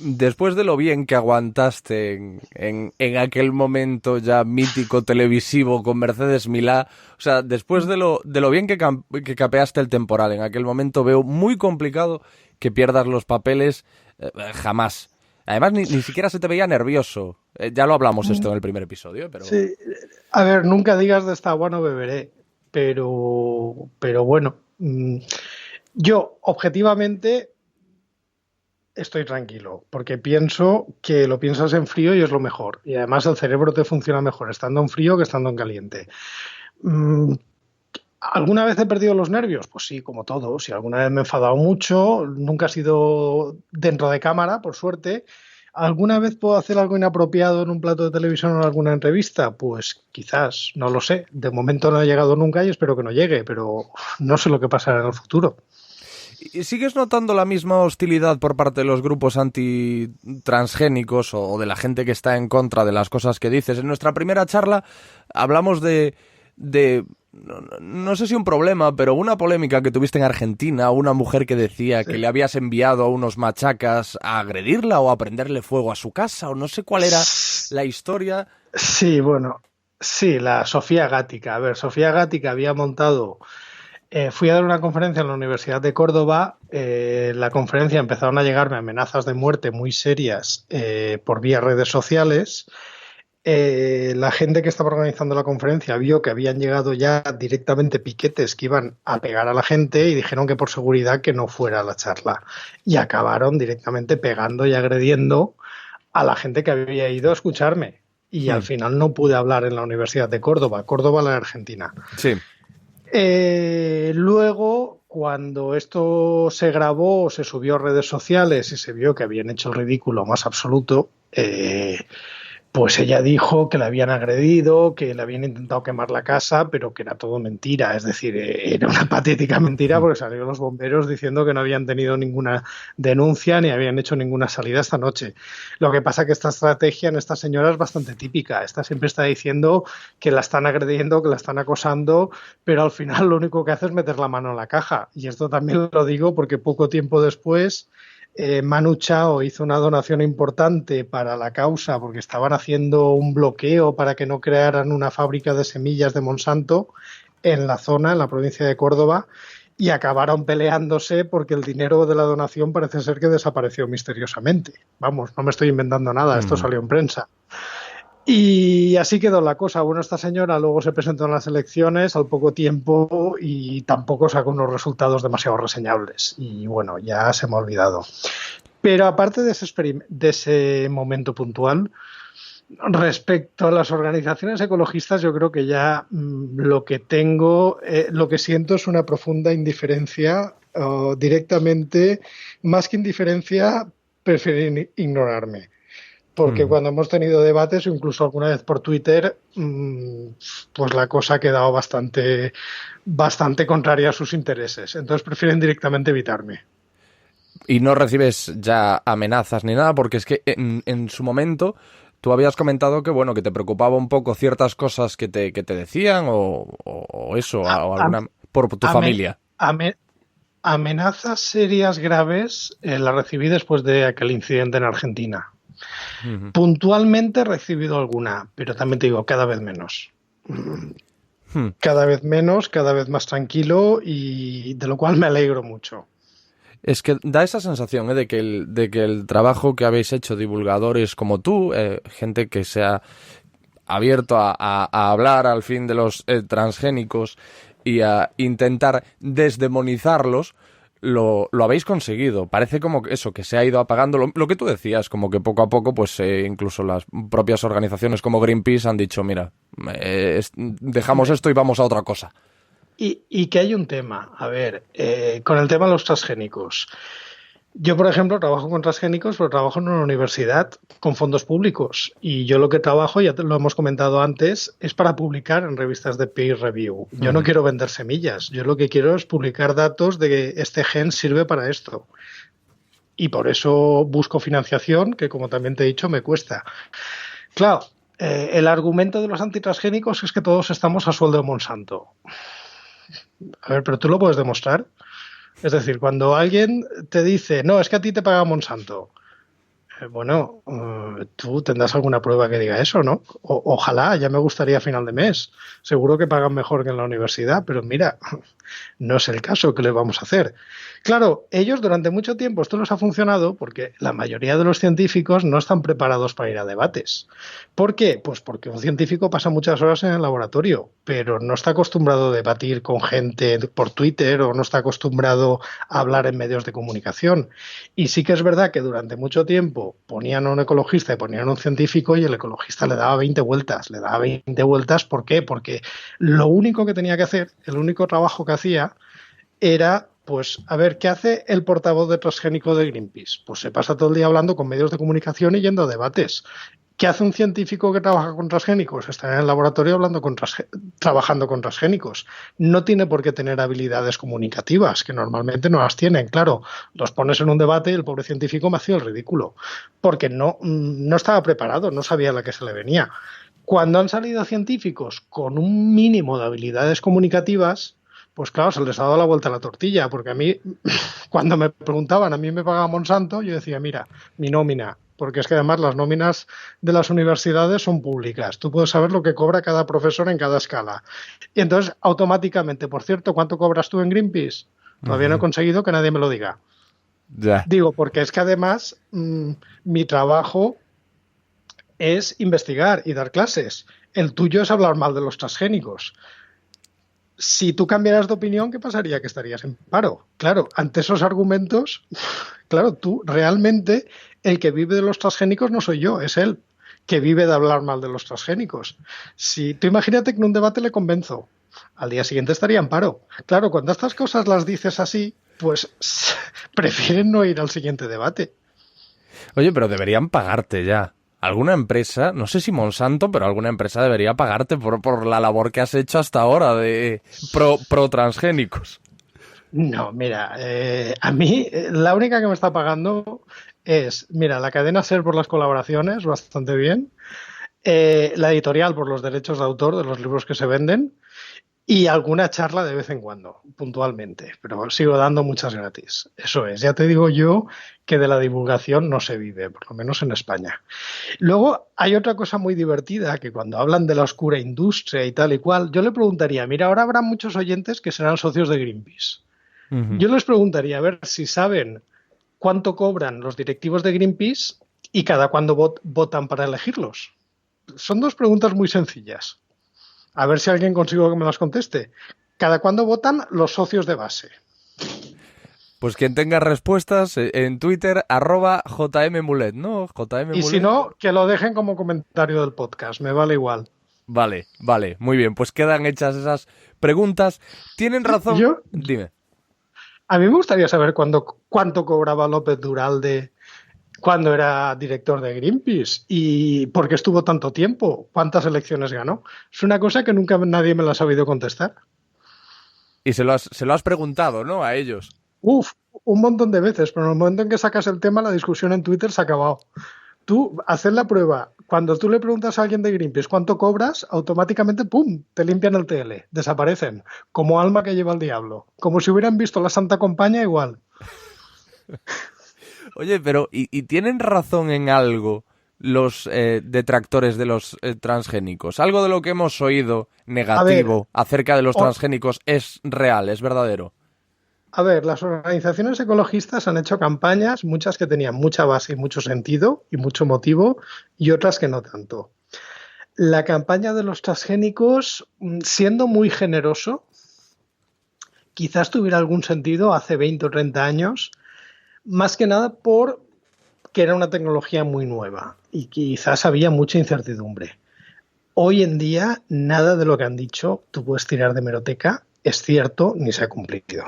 Después de lo bien que aguantaste en aquel momento ya mítico televisivo con Mercedes Milá, o sea, después de lo bien que capeaste el temporal en aquel momento, veo muy complicado que pierdas los papeles jamás. Además, ni siquiera se te veía nervioso. Ya lo hablamos esto en el primer episodio, pero... Sí, a ver, nunca digas de esta agua no beberé, pero bueno, yo objetivamente estoy tranquilo, porque pienso que lo piensas en frío y es lo mejor. Y además el cerebro te funciona mejor estando en frío que estando en caliente. ¿Alguna vez he perdido los nervios? Pues sí, como todo. Si alguna vez me he enfadado mucho, nunca ha sido dentro de cámara, por suerte. ¿Alguna vez puedo hacer algo inapropiado en un plato de televisión o en alguna entrevista? Pues quizás, no lo sé. De momento no he llegado nunca y espero que no llegue, pero no sé lo que pasará en el futuro. ¿Y sigues notando la misma hostilidad por parte de los grupos antitransgénicos o de la gente que está en contra de las cosas que dices? En nuestra primera charla hablamos de no sé si un problema, pero una polémica que tuviste en Argentina, una mujer que decía que le habías enviado a unos machacas a agredirla o a prenderle fuego a su casa, o no sé cuál era la historia. Sí, bueno, sí, la Sofía Gática. A ver, Sofía Gática había montado... fui a dar una conferencia en la Universidad de Córdoba. La conferencia empezaron a llegarme amenazas de muerte muy serias por vía redes sociales. La gente que estaba organizando la conferencia vio que habían llegado ya directamente piquetes que iban a pegar a la gente y dijeron que por seguridad que no fuera a la charla. Y acabaron directamente pegando y agrediendo a la gente que había ido a escucharme. Y al final no pude hablar en la Universidad de Córdoba, la de Argentina. Sí. Luego, cuando esto se grabó, se subió a redes sociales y se vio que habían hecho el ridículo más absoluto, pues ella dijo que la habían agredido, que le habían intentado quemar la casa, pero que era todo mentira. Es decir, era una patética mentira porque salieron los bomberos diciendo que no habían tenido ninguna denuncia ni habían hecho ninguna salida esta noche. Lo que pasa es que esta estrategia en esta señora es bastante típica. Esta siempre está diciendo que la están agrediendo, que la están acosando, pero al final lo único que hace es meter la mano en la caja. Y esto también lo digo porque poco tiempo después... Manu Chao hizo una donación importante para la causa porque estaban haciendo un bloqueo para que no crearan una fábrica de semillas de Monsanto en la zona, en la provincia de Córdoba, y acabaron peleándose porque el dinero de la donación parece ser que desapareció misteriosamente. Vamos, no me estoy inventando nada, esto salió en prensa. Y así quedó la cosa. Bueno, esta señora luego se presentó en las elecciones al poco tiempo y tampoco sacó unos resultados demasiado reseñables. Y bueno, ya se me ha olvidado. Pero aparte de ese momento puntual, respecto a las organizaciones ecologistas, yo creo que ya lo que siento es una profunda indiferencia, directamente, más que indiferencia, prefieren ignorarme. Porque cuando hemos tenido debates, o incluso alguna vez por Twitter, pues la cosa ha quedado bastante contraria a sus intereses. Entonces prefieren directamente evitarme. Y no recibes ya amenazas ni nada, porque es que en su momento tú habías comentado que bueno, que te preocupaba un poco ciertas cosas que te decían o eso, o alguna por tu familia. Amenazas serias graves las recibí después de aquel incidente en Argentina. Puntualmente he recibido alguna, pero también te digo, cada vez menos. Cada vez menos, cada vez más tranquilo, y de lo cual me alegro mucho. Es que da esa sensación de que el trabajo que habéis hecho, divulgadores como tú, gente que se ha abierto a hablar al fin de los transgénicos y a intentar desdemonizarlos, lo habéis conseguido. Parece como que eso, que se ha ido apagando. Lo que tú decías, como que poco a poco, pues incluso las propias organizaciones como Greenpeace han dicho, mira, dejamos esto y vamos a otra cosa. Y que hay un tema, a ver, con el tema de los transgénicos. Yo, por ejemplo, trabajo con transgénicos, pero trabajo en una universidad con fondos públicos. Y yo lo que trabajo, ya lo hemos comentado antes, es para publicar en revistas de peer review. Yo no quiero vender semillas. Yo lo que quiero es publicar datos de que este gen sirve para esto. Y por eso busco financiación, que como también te he dicho, me cuesta. Claro, el argumento de los antitransgénicos es que todos estamos a sueldo de Monsanto. A ver, pero tú lo puedes demostrar. Es decir, cuando alguien te dice, no, es que a ti te paga Monsanto, bueno, tú tendrás alguna prueba que diga eso, ¿no? Ojalá, ya me gustaría a final de mes. Seguro que pagan mejor que en la universidad, pero mira, no es el caso. ¿Qué les vamos a hacer? Claro, ellos durante mucho tiempo esto les ha funcionado porque la mayoría de los científicos no están preparados para ir a debates. ¿Por qué? Pues porque un científico pasa muchas horas en el laboratorio, pero no está acostumbrado a debatir con gente por Twitter o no está acostumbrado a hablar en medios de comunicación. Y sí que es verdad que durante mucho tiempo ponían a un ecologista y ponían a un científico y el ecologista le daba 20 vueltas. Le daba 20 vueltas, ¿por qué? Porque lo único que tenía que hacer, el único trabajo que hacía era, pues, a ver, ¿qué hace el portavoz de transgénico de Greenpeace? Pues se pasa todo el día hablando con medios de comunicación y yendo a debates. ¿Qué hace un científico que trabaja con transgénicos? Está en el laboratorio trabajando con transgénicos. No tiene por qué tener habilidades comunicativas, que normalmente no las tienen. Claro, los pones en un debate y el pobre científico me hacía el ridículo, porque no estaba preparado, no sabía la que se le venía. Cuando han salido científicos con un mínimo de habilidades comunicativas, pues claro, se les ha dado la vuelta a la tortilla, porque a mí, cuando me preguntaban, a mí me pagaba Monsanto, yo decía, mira, mi nómina, porque es que además las nóminas de las universidades son públicas. Tú puedes saber lo que cobra cada profesor en cada escala. Y entonces, automáticamente, por cierto, ¿cuánto cobras tú en Greenpeace? Todavía no he conseguido que nadie me lo diga. Ya. Digo, porque es que además mi trabajo es investigar y dar clases. El tuyo es hablar mal de los transgénicos. Si tú cambiaras de opinión, ¿qué pasaría? Que estarías en paro. Claro, ante esos argumentos, claro, tú realmente el que vive de los transgénicos no soy yo, es él que vive de hablar mal de los transgénicos. Si tú imagínate que en un debate le convenzo, al día siguiente estaría en paro. Claro, cuando estas cosas las dices así, pues prefieren no ir al siguiente debate. Oye, pero deberían pagarte ya. Alguna empresa, no sé si Monsanto, pero alguna empresa debería pagarte por la labor que has hecho hasta ahora de pro transgénicos. No, mira, a mí la única que me está pagando es, mira, la cadena SER por las colaboraciones, bastante bien, la editorial por los derechos de autor de los libros que se venden y alguna charla de vez en cuando, puntualmente, pero sigo dando muchas gratis. Eso es, ya te digo yo que de la divulgación no se vive, por lo menos en España. Luego hay otra cosa muy divertida, que cuando hablan de la oscura industria y tal y cual, yo le preguntaría, mira, ahora habrá muchos oyentes que serán socios de Greenpeace. Yo les preguntaría a ver si saben cuánto cobran los directivos de Greenpeace y cada cuándo votan para elegirlos. Son dos preguntas muy sencillas. A ver si alguien consigo que me las conteste. ¿Cada cuándo votan los socios de base? Pues quien tenga respuestas en Twitter, @JMMulet, ¿no? JM Y si no, que lo dejen como comentario del podcast. Me vale igual. Vale, muy bien. Pues quedan hechas esas preguntas. Tienen razón. Dime. A mí me gustaría saber cuánto cobraba López Duralde cuando era director de Greenpeace y por qué estuvo tanto tiempo, cuántas elecciones ganó. Es una cosa que nunca nadie me la ha sabido contestar. Y se lo has preguntado, ¿no? A ellos. Uf, un montón de veces, pero en el momento en que sacas el tema, la discusión en Twitter se ha acabado. Tú, haces la prueba. Cuando tú le preguntas a alguien de Greenpeace cuánto cobras, automáticamente, ¡pum!, te limpian el TL. Desaparecen. Como alma que lleva el diablo. Como si hubieran visto la Santa Compañía igual. Oye, pero ¿y tienen razón en algo los detractores de los transgénicos? ¿Algo de lo que hemos oído negativo acerca de los transgénicos es real, es verdadero? A ver, las organizaciones ecologistas han hecho campañas, muchas que tenían mucha base y mucho sentido y mucho motivo, y otras que no tanto. La campaña de los transgénicos, siendo muy generoso, quizás tuviera algún sentido hace 20 o 30 años, más que nada porque era una tecnología muy nueva y quizás había mucha incertidumbre. Hoy en día, nada de lo que han dicho tú puedes tirar de hemeroteca, es cierto ni se ha cumplido.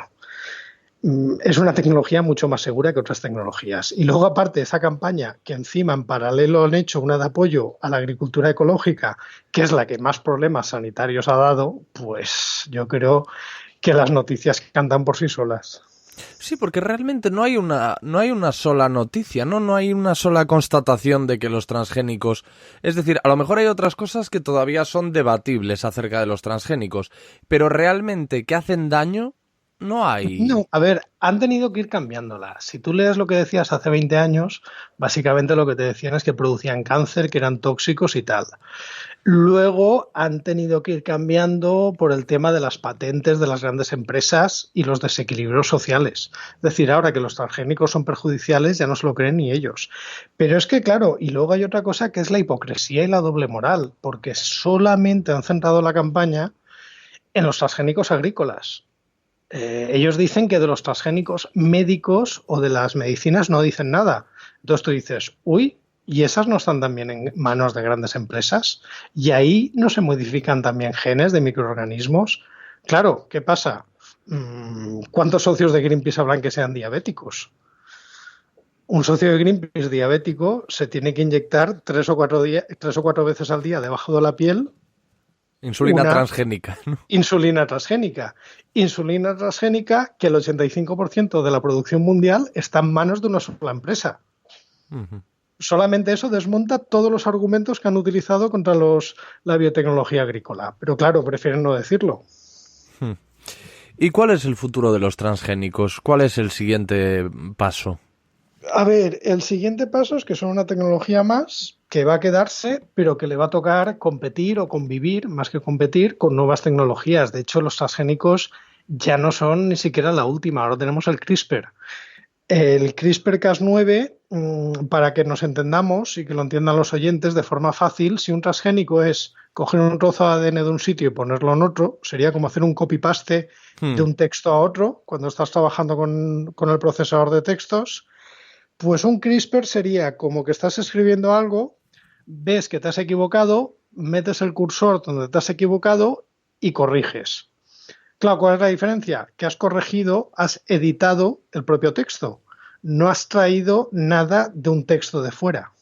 Es una tecnología mucho más segura que otras tecnologías. Y luego, aparte de esa campaña, que encima en paralelo han hecho una de apoyo a la agricultura ecológica, que es la que más problemas sanitarios ha dado, pues yo creo que las noticias cantan por sí solas. Sí, porque realmente no hay una sola noticia, ¿no? No hay una sola constatación de que los transgénicos... Es decir, a lo mejor hay otras cosas que todavía son debatibles acerca de los transgénicos, pero realmente que hacen daño... No hay... No, a ver, han tenido que ir cambiándola. Si tú lees lo que decías hace 20 años, básicamente lo que te decían es que producían cáncer, que eran tóxicos y tal. Luego han tenido que ir cambiando por el tema de las patentes de las grandes empresas y los desequilibrios sociales. Es decir, ahora que los transgénicos son perjudiciales ya no se lo creen ni ellos. Pero es que, claro, y luego hay otra cosa que es la hipocresía y la doble moral, porque solamente han centrado la campaña en los transgénicos agrícolas. Ellos dicen que de los transgénicos médicos o de las medicinas no dicen nada. Entonces tú dices, uy, ¿y esas no están también en manos de grandes empresas? ¿Y ahí no se modifican también genes de microorganismos? Claro, ¿qué pasa? ¿Cuántos socios de Greenpeace habrán que sean diabéticos? Un socio de Greenpeace diabético se tiene que inyectar 3 o 4 veces al día debajo de la piel insulina transgénica, ¿no? Insulina transgénica. Insulina transgénica que el 85% de la producción mundial está en manos de una sola empresa. Uh-huh. Solamente eso desmonta todos los argumentos que han utilizado contra la biotecnología agrícola. Pero claro, prefieren no decirlo. ¿Y cuál es el futuro de los transgénicos? ¿Cuál es el siguiente paso? A ver, el siguiente paso es que son una tecnología más que va a quedarse, pero que le va a tocar competir o convivir, más que competir, con nuevas tecnologías. De hecho, los transgénicos ya no son ni siquiera la última, ahora tenemos el CRISPR. El CRISPR-Cas9, para que nos entendamos y que lo entiendan los oyentes de forma fácil, si un transgénico es coger un trozo de ADN de un sitio y ponerlo en otro, sería como hacer un copy-paste de un texto a otro cuando estás trabajando con el procesador de textos. Pues un CRISPR sería como que estás escribiendo algo, ves que te has equivocado, metes el cursor donde te has equivocado y corriges. Claro, ¿cuál es la diferencia? Que has corregido, has editado el propio texto. No has traído nada de un texto de fuera.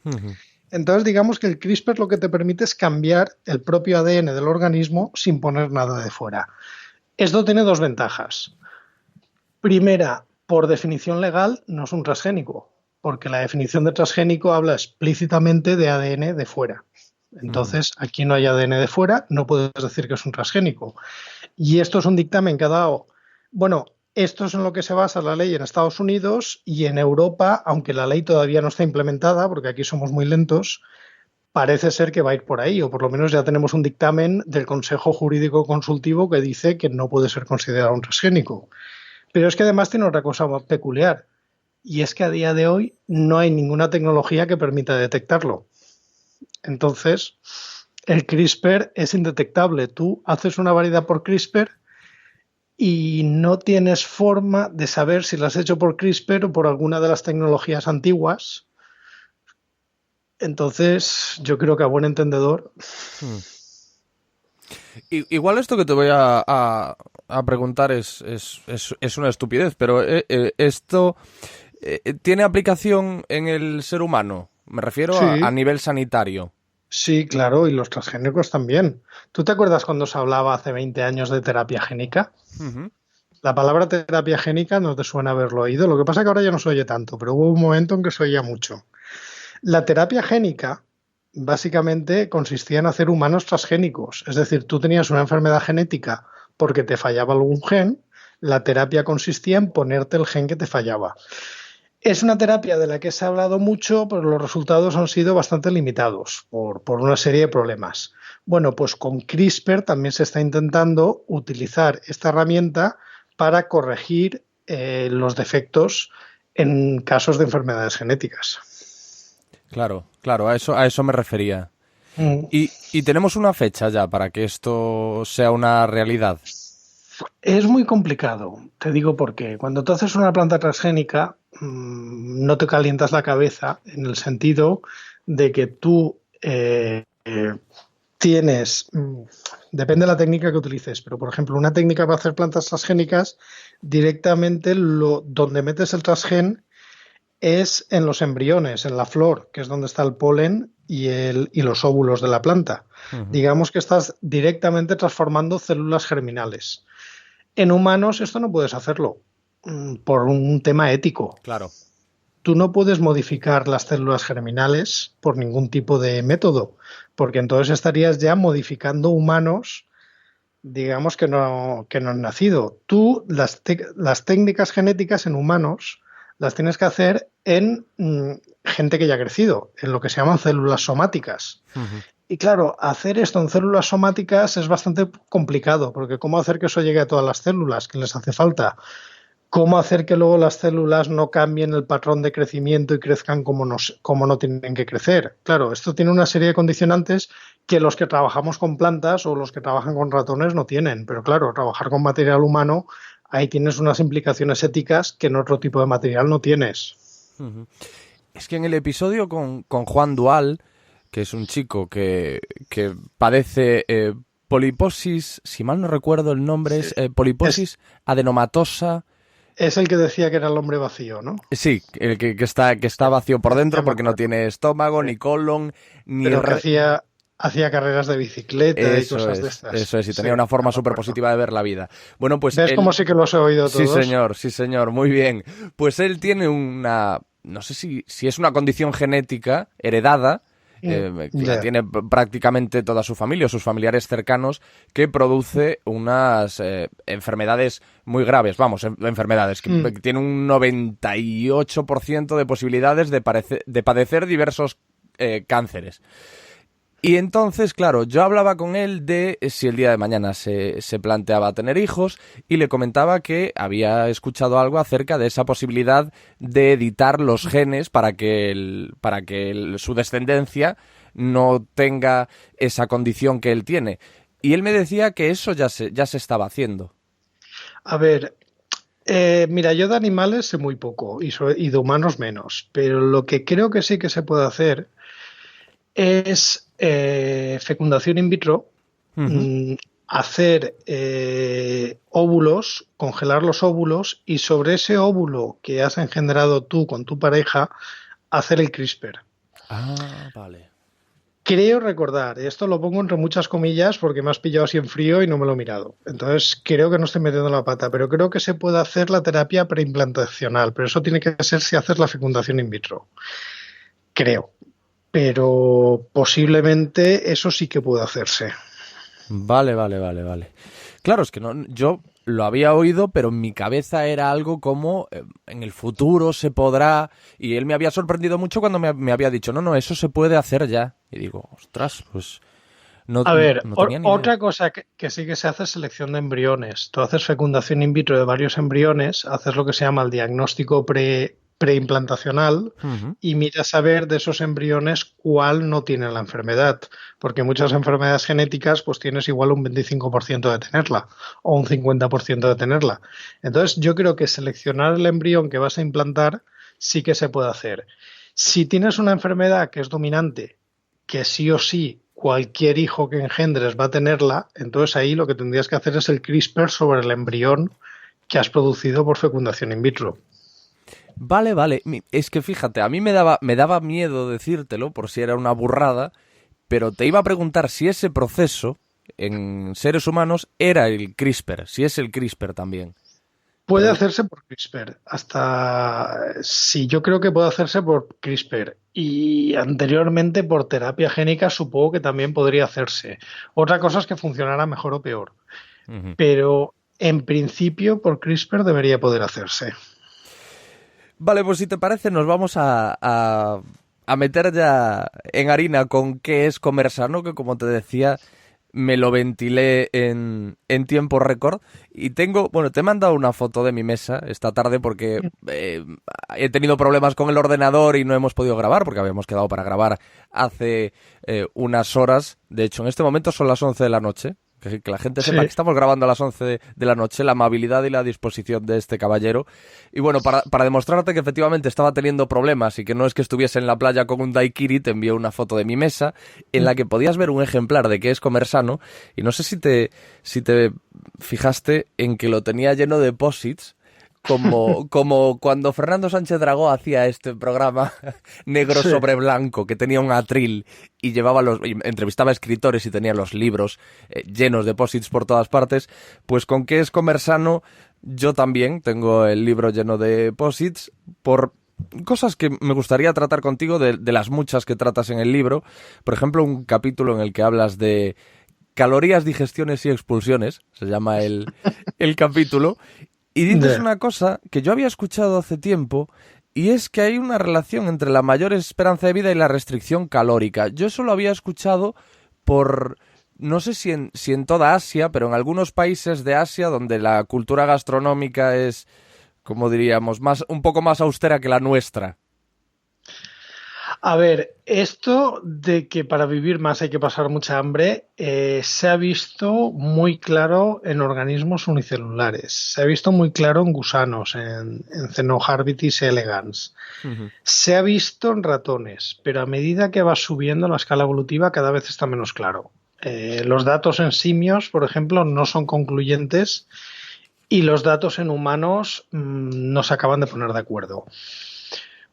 Uh-huh. Entonces, digamos que el CRISPR lo que te permite es cambiar el propio ADN del organismo sin poner nada de fuera. Esto tiene dos ventajas. Primera, por definición legal, no es un transgénico, porque la definición de transgénico habla explícitamente de ADN de fuera. Entonces, aquí no hay ADN de fuera, no puedes decir que es un transgénico. Y esto es un dictamen que ha dado... Bueno, esto es en lo que se basa la ley en Estados Unidos y en Europa, aunque la ley todavía no está implementada, porque aquí somos muy lentos, parece ser que va a ir por ahí, o por lo menos ya tenemos un dictamen del Consejo Jurídico Consultivo que dice que no puede ser considerado un transgénico. Pero es que además tiene otra cosa más peculiar, y es que a día de hoy no hay ninguna tecnología que permita detectarlo. Entonces, el CRISPR es indetectable. Tú haces una variedad por CRISPR y no tienes forma de saber si la has hecho por CRISPR o por alguna de las tecnologías antiguas. Entonces, yo creo que a buen entendedor. Igual esto que te voy a preguntar es una estupidez, pero esto ¿tiene aplicación en el ser humano? Me refiero Sí. a nivel sanitario. Sí, claro, y los transgénicos también. ¿Tú te acuerdas cuando se hablaba hace 20 años de terapia génica? Ujú. La palabra terapia génica no te suena haberlo oído. Lo que pasa es que ahora ya no se oye tanto, pero hubo un momento en que se oía mucho. La terapia génica básicamente consistía en hacer humanos transgénicos. Es decir, tú tenías una enfermedad genética porque te fallaba algún gen, la terapia consistía en ponerte el gen que te fallaba. Es una terapia de la que se ha hablado mucho, pero los resultados han sido bastante limitados por una serie de problemas. Bueno, pues con CRISPR también se está intentando utilizar esta herramienta para corregir los defectos en casos de enfermedades genéticas. Claro, a eso me refería. Mm. Y tenemos una fecha ya para que esto sea una realidad. Es muy complicado, te digo porque cuando tú haces una planta transgénica no te calientas la cabeza en el sentido de que tú tienes, depende de la técnica que utilices, pero por ejemplo una técnica para hacer plantas transgénicas directamente donde metes el transgén es en los embriones, en la flor, que es donde está el polen y los óvulos de la planta. Digamos que estás directamente transformando células germinales. En humanos esto no puedes hacerlo por un tema ético. Claro. Tú no puedes modificar las células germinales por ningún tipo de método, porque entonces estarías ya modificando humanos, digamos que no han nacido. Tú las técnicas genéticas en humanos las tienes que hacer en gente que ya ha crecido, en lo que se llaman células somáticas. Y claro, hacer esto en células somáticas es bastante complicado, porque ¿cómo hacer que eso llegue a todas las células que les hace falta? ¿Cómo hacer que luego las células no cambien el patrón de crecimiento y crezcan como no tienen que crecer? Claro, esto tiene una serie de condicionantes que los que trabajamos con plantas o los que trabajan con ratones no tienen. Pero claro, trabajar con material humano, ahí tienes unas implicaciones éticas que en otro tipo de material no tienes. Es que en el episodio con Juan Dual, que es un chico que padece poliposis, si mal no recuerdo el nombre, es poliposis adenomatosa. Es el que decía que era el hombre vacío, ¿no? Sí, el que está vacío por dentro porque no tiene estómago, ni colon, ni... Pero que hacía carreras de bicicleta y cosas de estas. Eso es, y tenía una forma súper positiva de ver la vida. Bueno, pues ¿Ves cómo sí que los he oído todos? Sí señor, muy bien. Pues él tiene una... No sé si es una condición genética heredada, que la tiene prácticamente toda su familia o sus familiares cercanos, que produce unas enfermedades muy graves, enfermedades, que tiene un 98% de posibilidades de padecer diversos cánceres. Y entonces, claro, yo hablaba con él de si el día de mañana se planteaba tener hijos y le comentaba que había escuchado algo acerca de esa posibilidad de editar los genes para que su descendencia no tenga esa condición que él tiene. Y él me decía que eso ya se estaba haciendo. A ver, mira, yo de animales sé muy poco y de humanos menos, pero lo que creo que sí que se puede hacer es fecundación in vitro, hacer óvulos, congelar los óvulos y sobre ese óvulo que has engendrado tú con tu pareja, hacer el CRISPR. Ah, vale. Creo recordar, esto lo pongo entre muchas comillas porque me has pillado así en frío y no me lo he mirado. Entonces creo que no estoy metiendo la pata, pero creo que se puede hacer la terapia preimplantacional, pero eso tiene que ser si haces la fecundación in vitro. Creo. Pero posiblemente eso sí que puede hacerse. Vale. Claro, es que yo lo había oído, pero en mi cabeza era algo como en el futuro se podrá, y él me había sorprendido mucho cuando me había dicho, no, eso se puede hacer ya. Y digo, ostras, pues no, A ver, no tenía ni idea. otra cosa que sí que se hace es selección de embriones. Tú haces fecundación in vitro de varios embriones, haces lo que se llama el diagnóstico preimplantacional Ujú. y miras a ver de esos embriones cuál no tiene la enfermedad. Porque muchas enfermedades genéticas pues tienes igual un 25% de tenerla o un 50% de tenerla. Entonces yo creo que seleccionar el embrión que vas a implantar sí que se puede hacer. Si tienes una enfermedad que es dominante, que sí o sí cualquier hijo que engendres va a tenerla, entonces ahí lo que tendrías que hacer es el CRISPR sobre el embrión que has producido por fecundación in vitro. Vale. Es que fíjate, a mí me daba miedo decírtelo por si era una burrada, pero te iba a preguntar si ese proceso en seres humanos era el CRISPR, si es el CRISPR también. Puede Pero hacerse por CRISPR, hasta sí, yo creo que puede hacerse por CRISPR y anteriormente por terapia génica supongo que también podría hacerse. Otra cosa es que funcionara mejor o peor, ujú. pero en principio por CRISPR debería poder hacerse. Vale, pues si te parece nos vamos a meter ya en harina con qué es comer sano, que como te decía me lo ventilé en tiempo récord y te he mandado una foto de mi mesa esta tarde porque he tenido problemas con el ordenador y no hemos podido grabar porque habíamos quedado para grabar hace unas horas. De hecho, en este momento son las 11 de la noche. Que la gente sepa Sí. que estamos grabando a las 11 de la noche, la amabilidad y la disposición de este caballero. Y bueno, para demostrarte que efectivamente estaba teniendo problemas y que no es que estuviese en la playa con un daiquiri, te envío una foto de mi mesa en la que podías ver un ejemplar de qué es comer sano. Y no sé si te fijaste en que lo tenía lleno de posits, como cuando Fernando Sánchez Dragó hacía este programa negro Sí. sobre blanco, que tenía un atril y entrevistaba a escritores y tenía los libros llenos de posits por todas partes. Pues con qué es comer sano, yo también tengo el libro lleno de posits por cosas que me gustaría tratar contigo de las muchas que tratas en el libro. Por ejemplo, un capítulo en el que hablas de calorías, digestiones y expulsiones, se llama el capítulo. Y dices una cosa que yo había escuchado hace tiempo, y es que hay una relación entre la mayor esperanza de vida y la restricción calórica. Yo eso lo había escuchado no sé si en toda Asia, pero en algunos países de Asia donde la cultura gastronómica es, como diríamos, un poco más austera que la nuestra. A ver, esto de que para vivir más hay que pasar mucha hambre, se ha visto muy claro en organismos unicelulares, se ha visto muy claro en gusanos, en Cenojarbitis elegans, Ujú. se ha visto en ratones, pero a medida que va subiendo la escala evolutiva cada vez está menos claro. Los datos en simios, por ejemplo, no son concluyentes y los datos en humanos no se acaban de poner de acuerdo.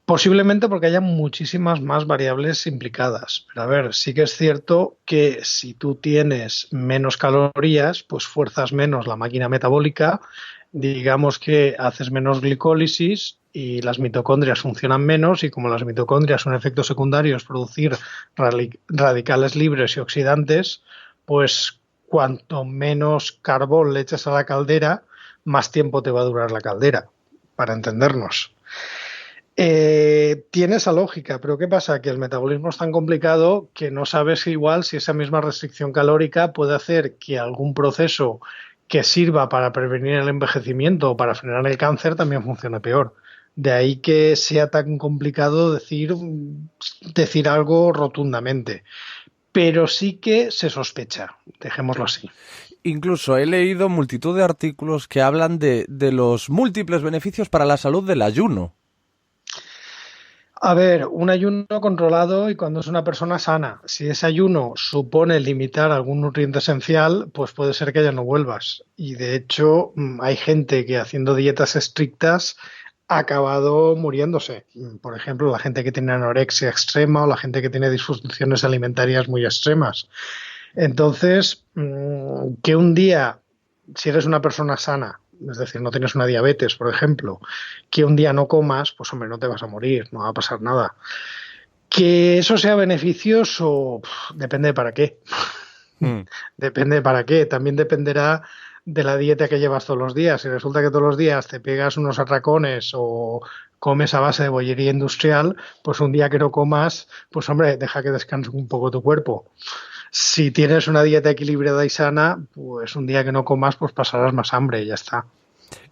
Posiblemente porque haya muchísimas más variables implicadas. Pero a ver, sí que es cierto que si tú tienes menos calorías, pues fuerzas menos la máquina metabólica, digamos que haces menos glicólisis y las mitocondrias funcionan menos y como las mitocondrias son efectos secundarios producir radicales libres y oxidantes, pues cuanto menos carbón le eches a la caldera, más tiempo te va a durar la caldera, para entendernos. Tiene esa lógica, pero ¿qué pasa? Que el metabolismo es tan complicado que no sabes igual si esa misma restricción calórica puede hacer que algún proceso que sirva para prevenir el envejecimiento o para frenar el cáncer también funcione peor. De ahí que sea tan complicado decir algo rotundamente. Pero sí que se sospecha, dejémoslo así. Incluso he leído multitud de artículos que hablan de los múltiples beneficios para la salud del ayuno. A ver, un ayuno controlado y cuando es una persona sana. Si ese ayuno supone limitar algún nutriente esencial, pues puede ser que ya no vuelvas. Y de hecho, hay gente que haciendo dietas estrictas ha acabado muriéndose. Por ejemplo, la gente que tiene anorexia extrema o la gente que tiene disfunciones alimentarias muy extremas. Entonces, que un día, si eres una persona sana, es decir, no tienes una diabetes, por ejemplo, que un día no comas, pues hombre, no te vas a morir, no va a pasar nada. Que eso sea beneficioso, depende de para qué. Depende de para qué. También dependerá de la dieta que llevas todos los días. Si resulta que todos los días te pegas unos atracones o comes a base de bollería industrial, pues un día que no comas, pues hombre, deja que descanse un poco tu cuerpo. Si tienes una dieta equilibrada y sana, pues un día que no comas, pues pasarás más hambre y ya está.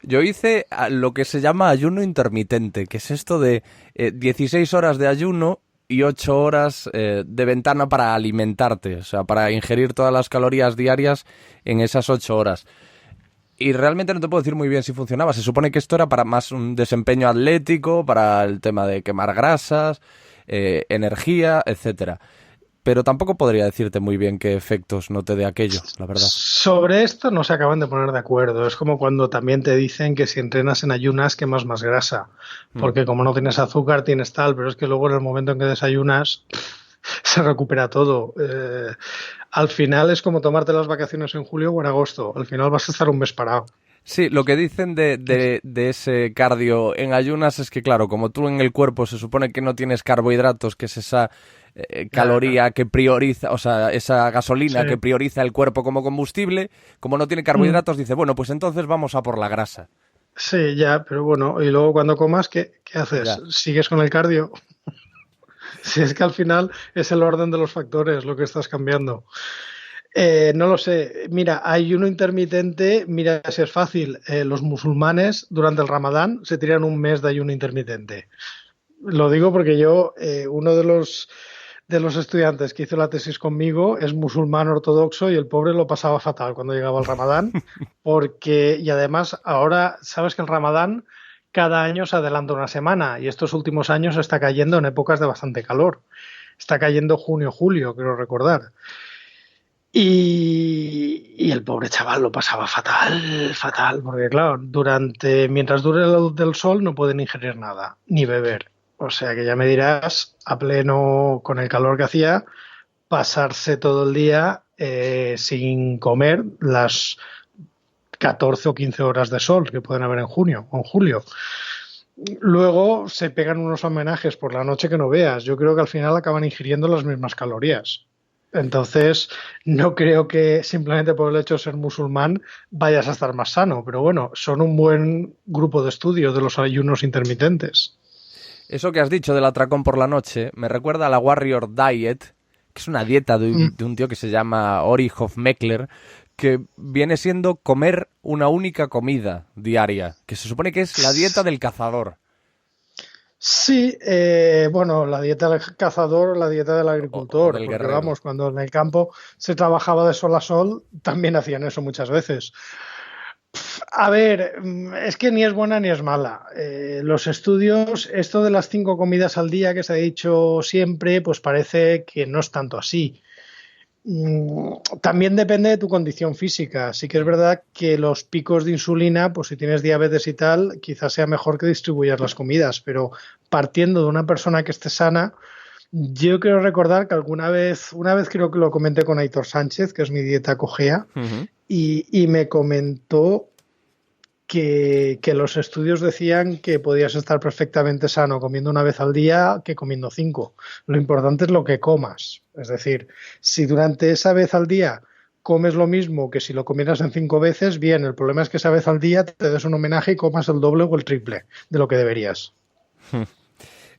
Yo hice lo que se llama ayuno intermitente, que es esto de 16 horas de ayuno y 8 horas de ventana para alimentarte, o sea, para ingerir todas las calorías diarias en esas 8 horas. Y realmente no te puedo decir muy bien si funcionaba. Se supone que esto era para más un desempeño atlético, para el tema de quemar grasas, energía, etcétera. Pero tampoco podría decirte muy bien qué efectos no te dé aquello, la verdad. Sobre esto no se acaban de poner de acuerdo. Es como cuando también te dicen que si entrenas en ayunas quemas más grasa. Porque como no tienes azúcar, tienes tal, pero es que luego en el momento en que desayunas se recupera todo. Al final es como tomarte las vacaciones en julio o en agosto. Al final vas a estar un mes parado. Sí, lo que dicen de ese cardio en ayunas es que, claro, como tú en el cuerpo se supone que no tienes carbohidratos, que es esa caloría que prioriza, o sea, esa gasolina que prioriza el cuerpo como combustible, como no tiene carbohidratos, dice, bueno, pues entonces vamos a por la grasa. Sí, ya, pero bueno, y luego cuando comas, ¿qué haces? Ya. ¿Sigues con el cardio? Si es que al final es el orden de los factores lo que estás cambiando. No lo sé. Mira, ayuno intermitente, mira si es fácil. Los musulmanes durante el Ramadán se tiran un mes de ayuno intermitente. Lo digo porque yo, uno de los estudiantes que hizo la tesis conmigo es musulmán ortodoxo y el pobre lo pasaba fatal cuando llegaba el Ramadán, y además ahora sabes que el Ramadán cada año se adelanta una semana y estos últimos años está cayendo en épocas de bastante calor. Está cayendo junio, julio, quiero recordar. Y el pobre chaval lo pasaba fatal, porque claro, mientras dure la luz del sol no pueden ingerir nada, ni beber. O sea que ya me dirás, a pleno, con el calor que hacía, pasarse todo el día sin comer las 14 o 15 horas de sol que pueden haber en junio o en julio. Luego se pegan unos homenajes por la noche que no veas. Yo creo que al final acaban ingiriendo las mismas calorías. Entonces, no creo que simplemente por el hecho de ser musulmán vayas a estar más sano. Pero bueno, son un buen grupo de estudio de los ayunos intermitentes. Eso que has dicho del atracón por la noche me recuerda a la Warrior Diet, que es una dieta de un tío que se llama Ori Hofmeckler, que viene siendo comer una única comida diaria, que se supone que es la dieta del cazador. Sí, bueno, la dieta del cazador, la dieta del agricultor, del porque guerrero. vamos, cuando en el campo se trabajaba de sol a sol, también hacían eso muchas veces. A ver, es que ni es buena ni es mala. Los estudios, esto de las 5 comidas al día que se ha dicho siempre, pues parece que no es tanto así. También depende de tu condición física. Sí que es verdad que los picos de insulina, pues si tienes diabetes y tal, quizás sea mejor que distribuyas las comidas, pero partiendo de una persona que esté sana, yo quiero recordar que una vez creo que lo comenté con Aitor Sánchez, que es mi dieta cogea, y me comentó que los estudios decían que podías estar perfectamente sano comiendo una vez al día que comiendo 5. Lo importante es lo que comas. Es decir, si durante esa vez al día comes lo mismo que si lo comieras en 5 veces, bien, el problema es que esa vez al día te des un homenaje y comas el doble o el triple de lo que deberías.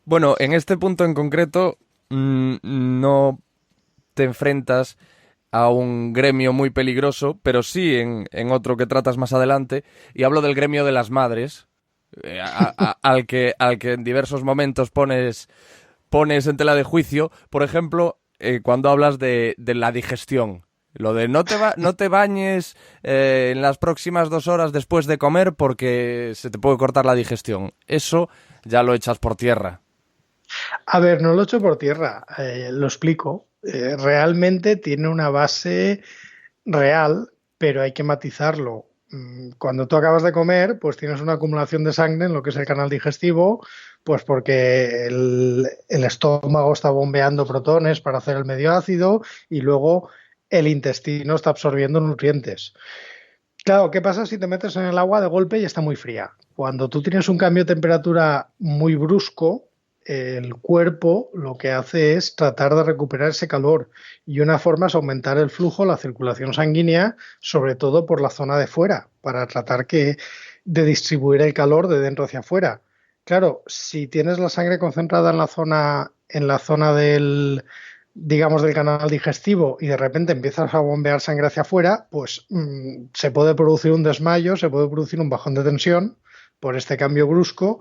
Bueno, en este punto en concreto no te enfrentas a un gremio muy peligroso, pero sí en otro que tratas más adelante, y hablo del gremio de las madres, al que en diversos momentos pones en tela de juicio, por ejemplo, cuando hablas de la digestión. Lo de no te bañes en las próximas 2 horas después de comer porque se te puede cortar la digestión. Eso ya lo echas por tierra. A ver, no lo echo por tierra, lo explico. Realmente tiene una base real, pero hay que matizarlo. Cuando tú acabas de comer, pues tienes una acumulación de sangre en lo que es el canal digestivo, pues porque el estómago está bombeando protones para hacer el medio ácido y luego el intestino está absorbiendo nutrientes. Claro, ¿qué pasa si te metes en el agua de golpe y está muy fría? Cuando tú tienes un cambio de temperatura muy brusco, el cuerpo lo que hace es tratar de recuperar ese calor y una forma es aumentar el flujo, la circulación sanguínea, sobre todo por la zona de fuera, para tratar de distribuir el calor de dentro hacia afuera. Claro, si tienes la sangre concentrada en la zona del, digamos, del canal digestivo y de repente empiezas a bombear sangre hacia afuera, pues se puede producir un desmayo, se puede producir un bajón de tensión por este cambio brusco.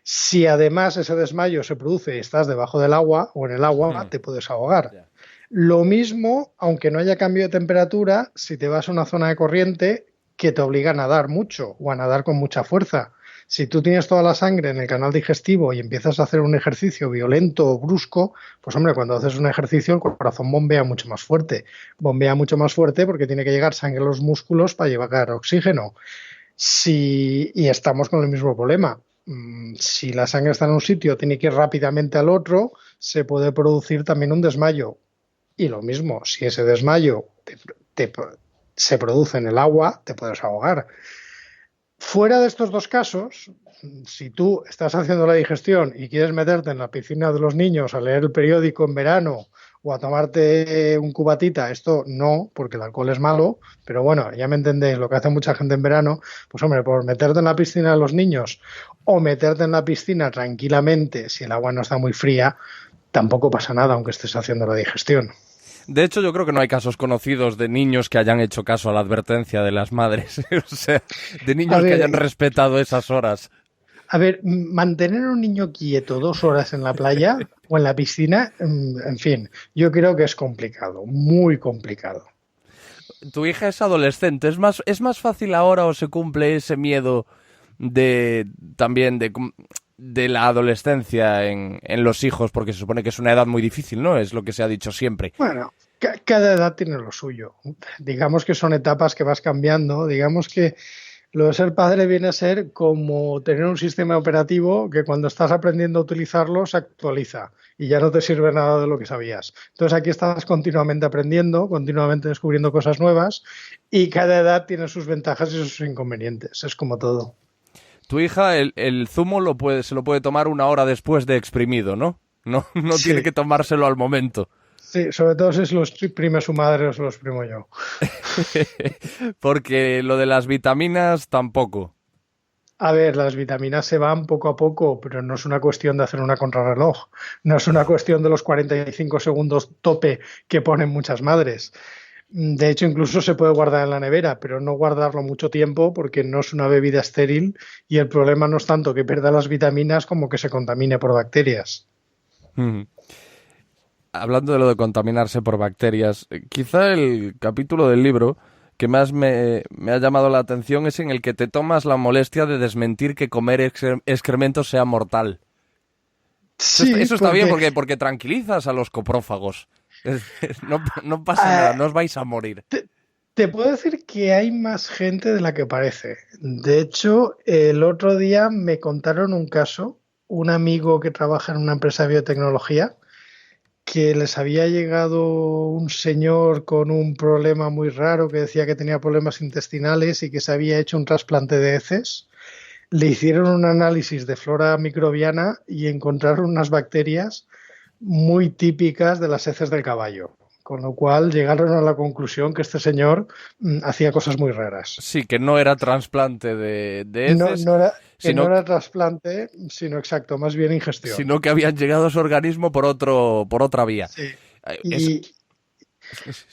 Si además ese desmayo se produce y estás debajo del agua o en el agua, te puedes ahogar. Lo mismo, aunque no haya cambio de temperatura, si te vas a una zona de corriente que te obliga a nadar mucho o a nadar con mucha fuerza. Si tú tienes toda la sangre en el canal digestivo y empiezas a hacer un ejercicio violento o brusco, pues hombre, cuando haces un ejercicio el corazón bombea mucho más fuerte. Bombea mucho más fuerte porque tiene que llegar sangre a los músculos para llevar oxígeno. Y estamos con el mismo problema. Si la sangre está en un sitio, tiene que ir rápidamente al otro, se puede producir también un desmayo. Y lo mismo, si ese desmayo se produce en el agua, te puedes ahogar. Fuera de estos dos casos, si tú estás haciendo la digestión y quieres meterte en la piscina de los niños a leer el periódico en verano o a tomarte un cubatita, esto no, porque el alcohol es malo, pero bueno, ya me entendéis, lo que hace mucha gente en verano, pues hombre, por meterte en la piscina de los niños o meterte en la piscina tranquilamente, si el agua no está muy fría, tampoco pasa nada aunque estés haciendo la digestión. De hecho, yo creo que no hay casos conocidos de niños que hayan hecho caso a la advertencia de las madres. O sea, de niños que hayan respetado esas horas. A ver, mantener a un niño quieto 2 horas en la playa o en la piscina, en fin, yo creo que es complicado, muy complicado. Tu hija es adolescente. ¿Es más fácil ahora o se cumple ese miedo de la adolescencia en los hijos? Porque se supone que es una edad muy difícil, ¿no? Es lo que se ha dicho siempre. Bueno, cada edad tiene lo suyo. Digamos que son etapas que vas cambiando. Digamos que lo de ser padre viene a ser como tener un sistema operativo que cuando estás aprendiendo a utilizarlo se actualiza y ya no te sirve nada de lo que sabías. Entonces aquí estás continuamente aprendiendo, continuamente descubriendo cosas nuevas y cada edad tiene sus ventajas y sus inconvenientes. Es como todo. Tu hija el zumo se lo puede tomar 1 hora después de exprimido, ¿no? No Sí. tiene que tomárselo al momento. Sí, sobre todo si se lo exprime su madre o se lo exprimo yo. Porque lo de las vitaminas tampoco. A ver, las vitaminas se van poco a poco, pero no es una cuestión de hacer una contrarreloj. No es una cuestión de los 45 segundos tope que ponen muchas madres. De hecho, incluso se puede guardar en la nevera, pero no guardarlo mucho tiempo porque no es una bebida estéril y el problema no es tanto que pierda las vitaminas como que se contamine por bacterias. Hablando de lo de contaminarse por bacterias, quizá el capítulo del libro que más me ha llamado la atención es en el que te tomas la molestia de desmentir que comer excrementos sea mortal. Sí, eso está bien porque tranquilizas a los coprófagos. No pasa nada, no os vais a morir. Te puedo decir que hay más gente de la que parece. De hecho, el otro día me contaron un caso, un amigo que trabaja en una empresa de biotecnología, que les había llegado un señor con un problema muy raro que decía que tenía problemas intestinales y que se había hecho un trasplante de heces. Le hicieron un análisis de flora microbiana y encontraron unas bacterias muy típicas de las heces del caballo. Con lo cual llegaron a la conclusión que este señor hacía cosas muy raras. Sí, que no era trasplante de heces. No era trasplante, sino exacto, más bien ingestión. Sino que habían llegado a su organismo por otra vía. Sí.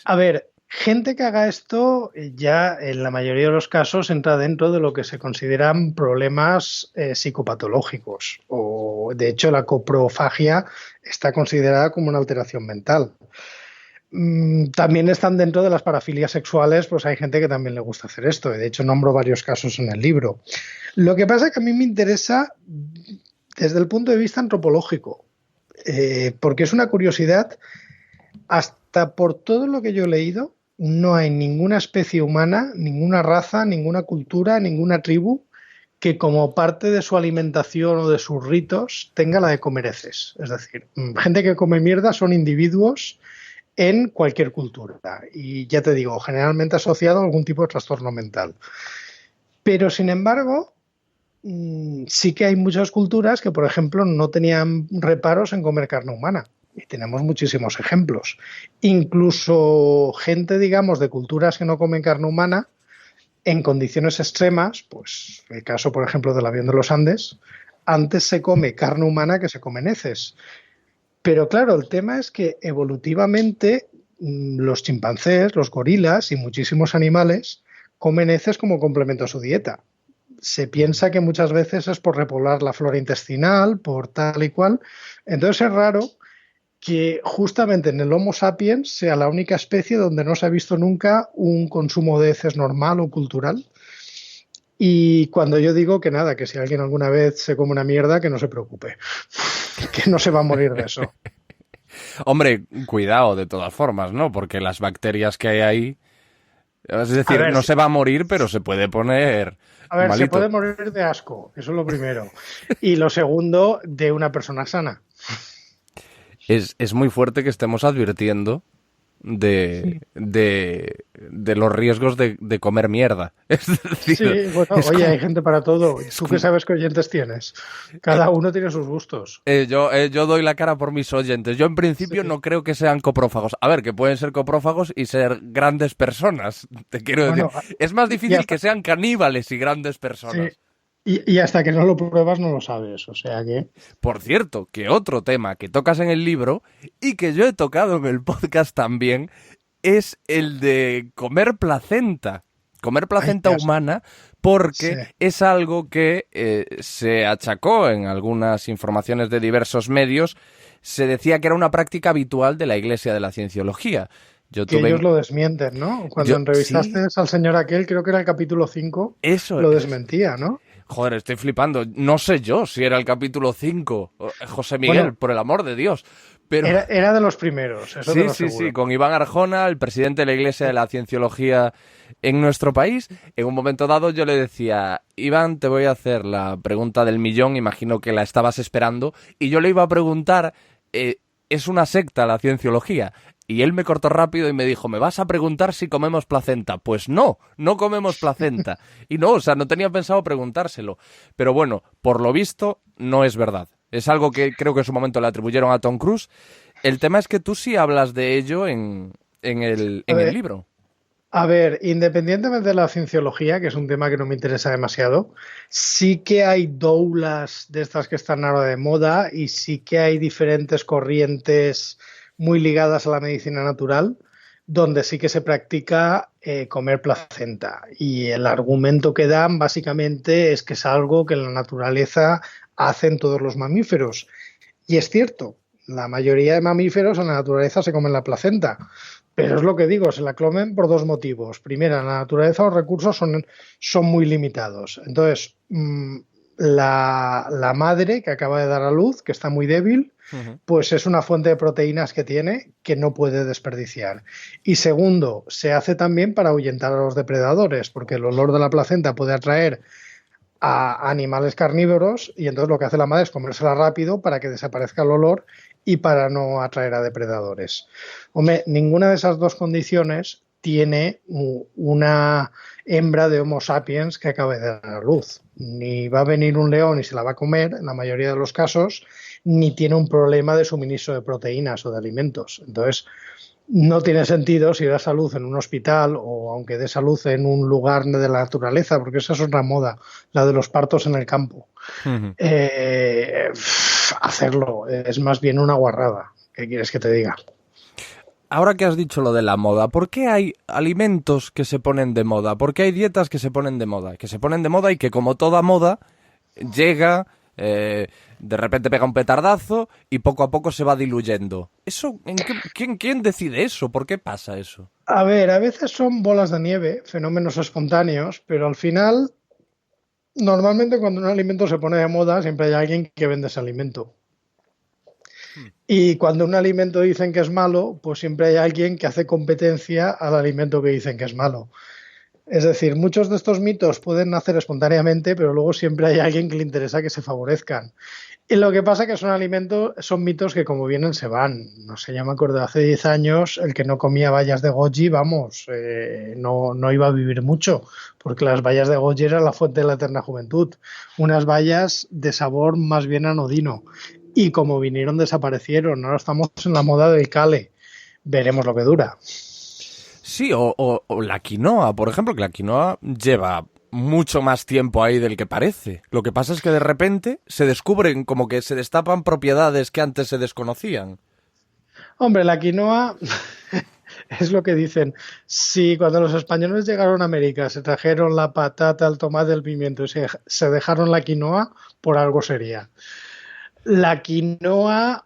A ver, gente que haga esto ya en la mayoría de los casos entra dentro de lo que se consideran problemas psicopatológicos. O de hecho la coprofagia está considerada como una alteración mental. También están dentro de las parafilias sexuales, pues hay gente que también le gusta hacer esto. De hecho, nombro varios casos en el libro. Lo que pasa es que a mí me interesa desde el punto de vista antropológico, porque es una curiosidad. Hasta por todo lo que yo he leído, no hay ninguna especie humana, ninguna raza, ninguna cultura, ninguna tribu que como parte de su alimentación o de sus ritos tenga la de comer heces. Es decir, gente que come mierda son individuos en cualquier cultura y ya te digo, generalmente asociado a algún tipo de trastorno mental. Pero sin embargo, sí que hay muchas culturas que, por ejemplo, no tenían reparos en comer carne humana. Y tenemos muchísimos ejemplos. Incluso gente, digamos, de culturas que no comen carne humana, en condiciones extremas, pues el caso, por ejemplo, del avión de los Andes, antes se come carne humana que se comen heces. Pero claro, el tema es que evolutivamente los chimpancés, los gorilas y muchísimos animales comen heces como complemento a su dieta. Se piensa que muchas veces es por repoblar la flora intestinal, por tal y cual. Entonces es raro que justamente en el Homo sapiens sea la única especie donde no se ha visto nunca un consumo de heces normal o cultural. Y cuando yo digo que nada, que si alguien alguna vez se come una mierda, que no se preocupe, que no se va a morir de eso. Hombre, cuidado de todas formas, ¿no? Porque las bacterias que hay ahí, es decir, ver, no se va a morir, pero se puede poner A ver, malito. se puede morir de asco, eso es lo primero. Y lo segundo, de una persona sana. Es muy fuerte que estemos advirtiendo de los riesgos de comer mierda. Es decir, Sí, bueno, es oye, como- hay gente para todo. ¿Tú qué sabes qué oyentes tienes? Cada uno tiene sus gustos. yo doy la cara por mis oyentes. Yo en principio Sí. no creo que sean coprófagos. A ver, que pueden ser coprófagos y ser grandes personas. Te quiero decir. Bueno, Es más y difícil hasta- que sean caníbales y grandes personas. Sí. Y hasta que no lo pruebas no lo sabes. O sea que... Por cierto, que otro tema que tocas en el libro y que yo he tocado en el podcast también es el de comer placenta. Comer placenta Dios. humana porque Sí. es algo que se achacó en algunas informaciones de diversos medios. Se decía que era una práctica habitual de la Iglesia de la Cienciología. Yo Que tuve... ellos lo desmienten, ¿no? Cuando Yo- entrevistaste sí. al señor aquel, creo que era el capítulo 5, Eso lo es. desmentía, ¿no? Joder, estoy flipando. No sé yo si era el capítulo 5. José Miguel, Bueno, por el amor de Dios. Pero... Era de los primeros, eso te Sí, lo sí, aseguro. sí, con Iván Arjona, el presidente de la Iglesia de la Cienciología en nuestro país. En un momento dado yo le decía, Iván, te voy a hacer la pregunta del millón, imagino que la estabas esperando, y yo le iba a preguntar, ¿es una secta la Cienciología? Y él me cortó rápido y me dijo, ¿me vas a preguntar si comemos placenta? Pues no, no comemos placenta. Y no, o sea, no tenía pensado preguntárselo. Pero bueno, por lo visto, no es verdad. Es algo que creo que en su momento le atribuyeron a Tom Cruise. El tema es que tú sí hablas de ello en el libro. A ver, independientemente de la cienciología, que es un tema que no me interesa demasiado, sí que hay doulas de estas que están ahora de moda y sí que hay diferentes corrientes muy ligadas a la medicina natural, donde sí que se practica comer placenta. Y el argumento que dan básicamente es que es algo que en la naturaleza hacen todos los mamíferos. Y es cierto, la mayoría de mamíferos en la naturaleza se comen la placenta. Pero es lo que digo, se la comen por dos motivos. Primero, en la naturaleza los recursos son muy limitados. Entonces, la madre que acaba de dar a luz, que está muy débil, pues es una fuente de proteínas que tiene que no puede desperdiciar. Y segundo, se hace también para ahuyentar a los depredadores, porque el olor de la placenta puede atraer a animales carnívoros y entonces lo que hace la madre es comérsela rápido para que desaparezca el olor y para no atraer a depredadores. Hombre, ninguna de esas dos condiciones tiene una hembra de Homo sapiens que acabe de dar a luz. Ni va a venir un león y se la va a comer, en la mayoría de los casos, ni tiene un problema de suministro de proteínas o de alimentos. Entonces, no tiene sentido si da salud en un hospital o aunque dé salud en un lugar de la naturaleza, porque esa es otra moda, la de los partos en el campo. Hacerlo es más bien una guarrada. ¿Qué quieres que te diga? Ahora que has dicho lo de la moda, ¿por qué hay alimentos que se ponen de moda? ¿Por qué hay dietas que se ponen de moda? Que se ponen de moda y que como toda moda llega, de repente pega un petardazo y poco a poco se va diluyendo. ¿Eso, quién decide eso? ¿Por qué pasa eso? A ver, a veces son bolas de nieve, fenómenos espontáneos, pero al final, normalmente cuando un alimento se pone de moda, siempre hay alguien que vende ese alimento. Y cuando un alimento dicen que es malo, pues siempre hay alguien que hace competencia al alimento que dicen que es malo. Es decir, muchos de estos mitos pueden nacer espontáneamente, pero luego siempre hay alguien que le interesa que se favorezcan. Y lo que pasa es que son mitos que como vienen se van. No sé, ya me acuerdo, hace 10 años el que no comía bayas de goji, vamos, no iba a vivir mucho, porque las bayas de goji eran la fuente de la eterna juventud. Unas bayas de sabor más bien anodino. Y como vinieron, desaparecieron. Ahora estamos en la moda del kale. Veremos lo que dura. Sí, o la quinoa, por ejemplo, que la quinoa lleva mucho más tiempo ahí del que parece. Lo que pasa es que de repente se descubren, como que se destapan propiedades que antes se desconocían. Hombre, la quinoa es lo que dicen. Si cuando los españoles llegaron a América se trajeron la patata, el tomate, el pimiento y se dejaron la quinoa, por algo sería. La quinoa,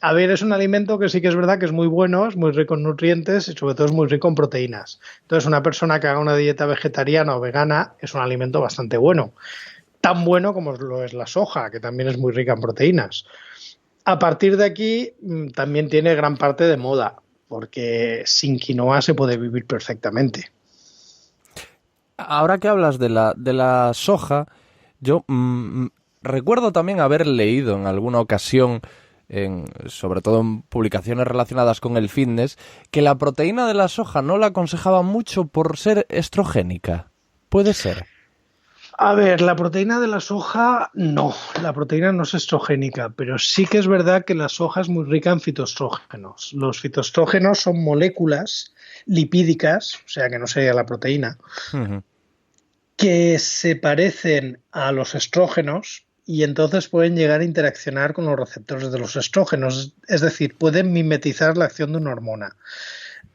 a ver, es un alimento que sí que es verdad que es muy bueno, es muy rico en nutrientes y sobre todo es muy rico en proteínas. Entonces, una persona que haga una dieta vegetariana o vegana es un alimento bastante bueno. Tan bueno como lo es la soja, que también es muy rica en proteínas. A partir de aquí, también tiene gran parte de moda, porque sin quinoa se puede vivir perfectamente. Ahora que hablas de la soja, yo recuerdo también haber leído en alguna ocasión, sobre todo en publicaciones relacionadas con el fitness, que la proteína de la soja no la aconsejaba mucho por ser estrogénica. ¿Puede ser? A ver, la proteína de la soja, no, la proteína no es estrogénica, pero sí que es verdad que la soja es muy rica en fitoestrógenos. Los fitoestrógenos son moléculas lipídicas, o sea que no sería la proteína, que se parecen a los estrógenos y entonces pueden llegar a interaccionar con los receptores de los estrógenos, es decir, pueden mimetizar la acción de una hormona.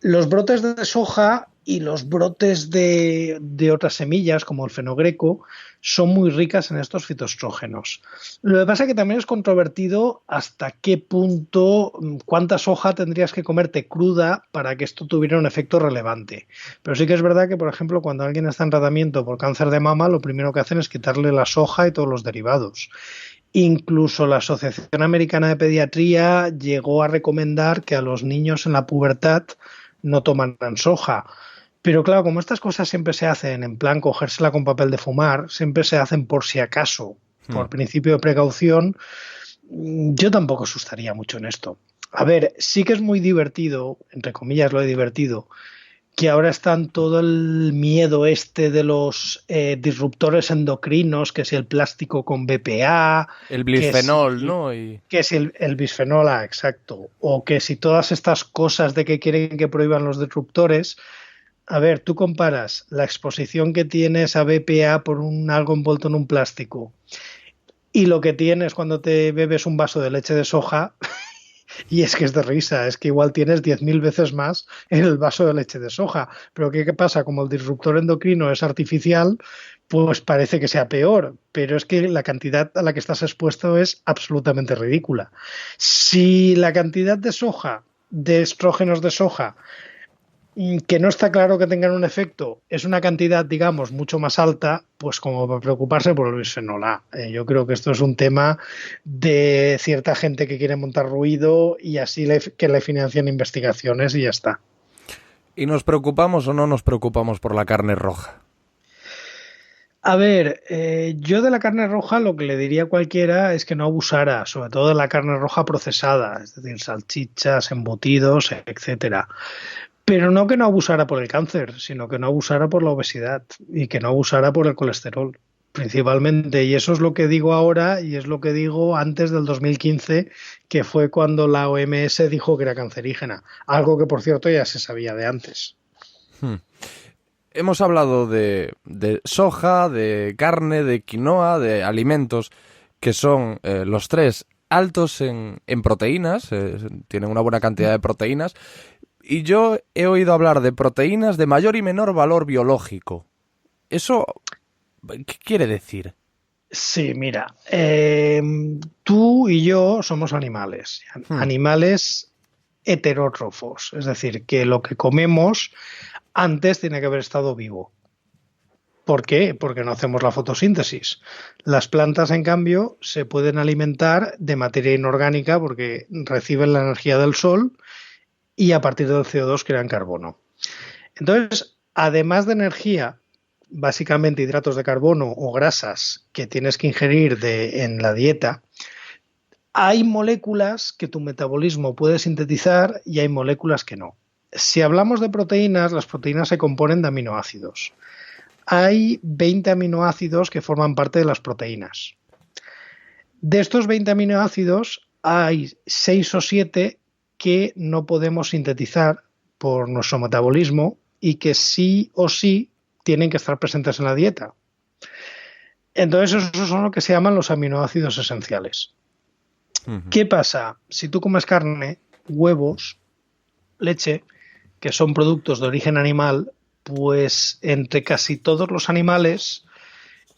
Los brotes de soja y los brotes de otras semillas, como el fenogreco, son muy ricas en estos fitoestrógenos. Lo que pasa es que también es controvertido hasta qué punto, cuánta soja tendrías que comerte cruda para que esto tuviera un efecto relevante. Pero sí que es verdad que, por ejemplo, cuando alguien está en tratamiento por cáncer de mama, lo primero que hacen es quitarle la soja y todos los derivados. Incluso la Asociación Americana de Pediatría llegó a recomendar que a los niños en la pubertad no tomaran soja. Pero claro, como estas cosas siempre se hacen en plan cogérsela con papel de fumar, siempre se hacen por si acaso, por principio de precaución, yo tampoco asustaría mucho en esto. A ver, sí que es muy divertido, entre comillas lo he divertido, que ahora están todo el miedo de los disruptores endocrinos, que si el plástico con BPA... El bisfenol, si, ¿no? Que si el bisfenol A, exacto. O que si todas estas cosas de que quieren que prohíban los disruptores... A ver, tú comparas la exposición que tienes a BPA por algo envuelto en un plástico y lo que tienes cuando te bebes un vaso de leche de soja... Y es que es de risa, es que igual tienes 10.000 veces más en el vaso de leche de soja. Pero ¿qué pasa? Como el disruptor endocrino es artificial, pues parece que sea peor. Pero es que la cantidad a la que estás expuesto es absolutamente ridícula. Si la cantidad de soja, de estrógenos de soja, que no está claro que tengan un efecto, es una cantidad, digamos, mucho más alta, pues como para preocuparse por el bisfenol A. Yo creo que esto es un tema de cierta gente que quiere montar ruido y así que le financian investigaciones y ya está. ¿Y nos preocupamos o no nos preocupamos por la carne roja? A ver, yo de la carne roja lo que le diría a cualquiera es que no abusara, sobre todo de la carne roja procesada, es decir, salchichas, embutidos, etcétera. Pero no que no abusara por el cáncer, sino que no abusara por la obesidad y que no abusara por el colesterol, principalmente. Y eso es lo que digo ahora y es lo que digo antes del 2015, que fue cuando la OMS dijo que era cancerígena. Algo que, por cierto, ya se sabía de antes. Hemos hablado de soja, de carne, de quinoa, de alimentos que son los tres altos en proteínas, tienen una buena cantidad de proteínas. Y yo he oído hablar de proteínas de mayor y menor valor biológico. ¿Eso qué quiere decir? Sí, mira, tú y yo somos animales, animales heterótrofos, es decir, que lo que comemos antes tiene que haber estado vivo. ¿Por qué? Porque no hacemos la fotosíntesis. Las plantas, en cambio, se pueden alimentar de materia inorgánica porque reciben la energía del sol y a partir del CO2 crean carbono. Entonces, además de energía, básicamente hidratos de carbono o grasas que tienes que ingerir en la dieta, hay moléculas que tu metabolismo puede sintetizar y hay moléculas que no. Si hablamos de proteínas, las proteínas se componen de aminoácidos. Hay 20 aminoácidos que forman parte de las proteínas. De estos 20 aminoácidos hay 6 o 7 que no podemos sintetizar por nuestro metabolismo y que sí o sí tienen que estar presentes en la dieta. Entonces, esos son lo que se llaman los aminoácidos esenciales. ¿Qué pasa? Si tú comes carne, huevos, leche, que son productos de origen animal, pues entre casi todos los animales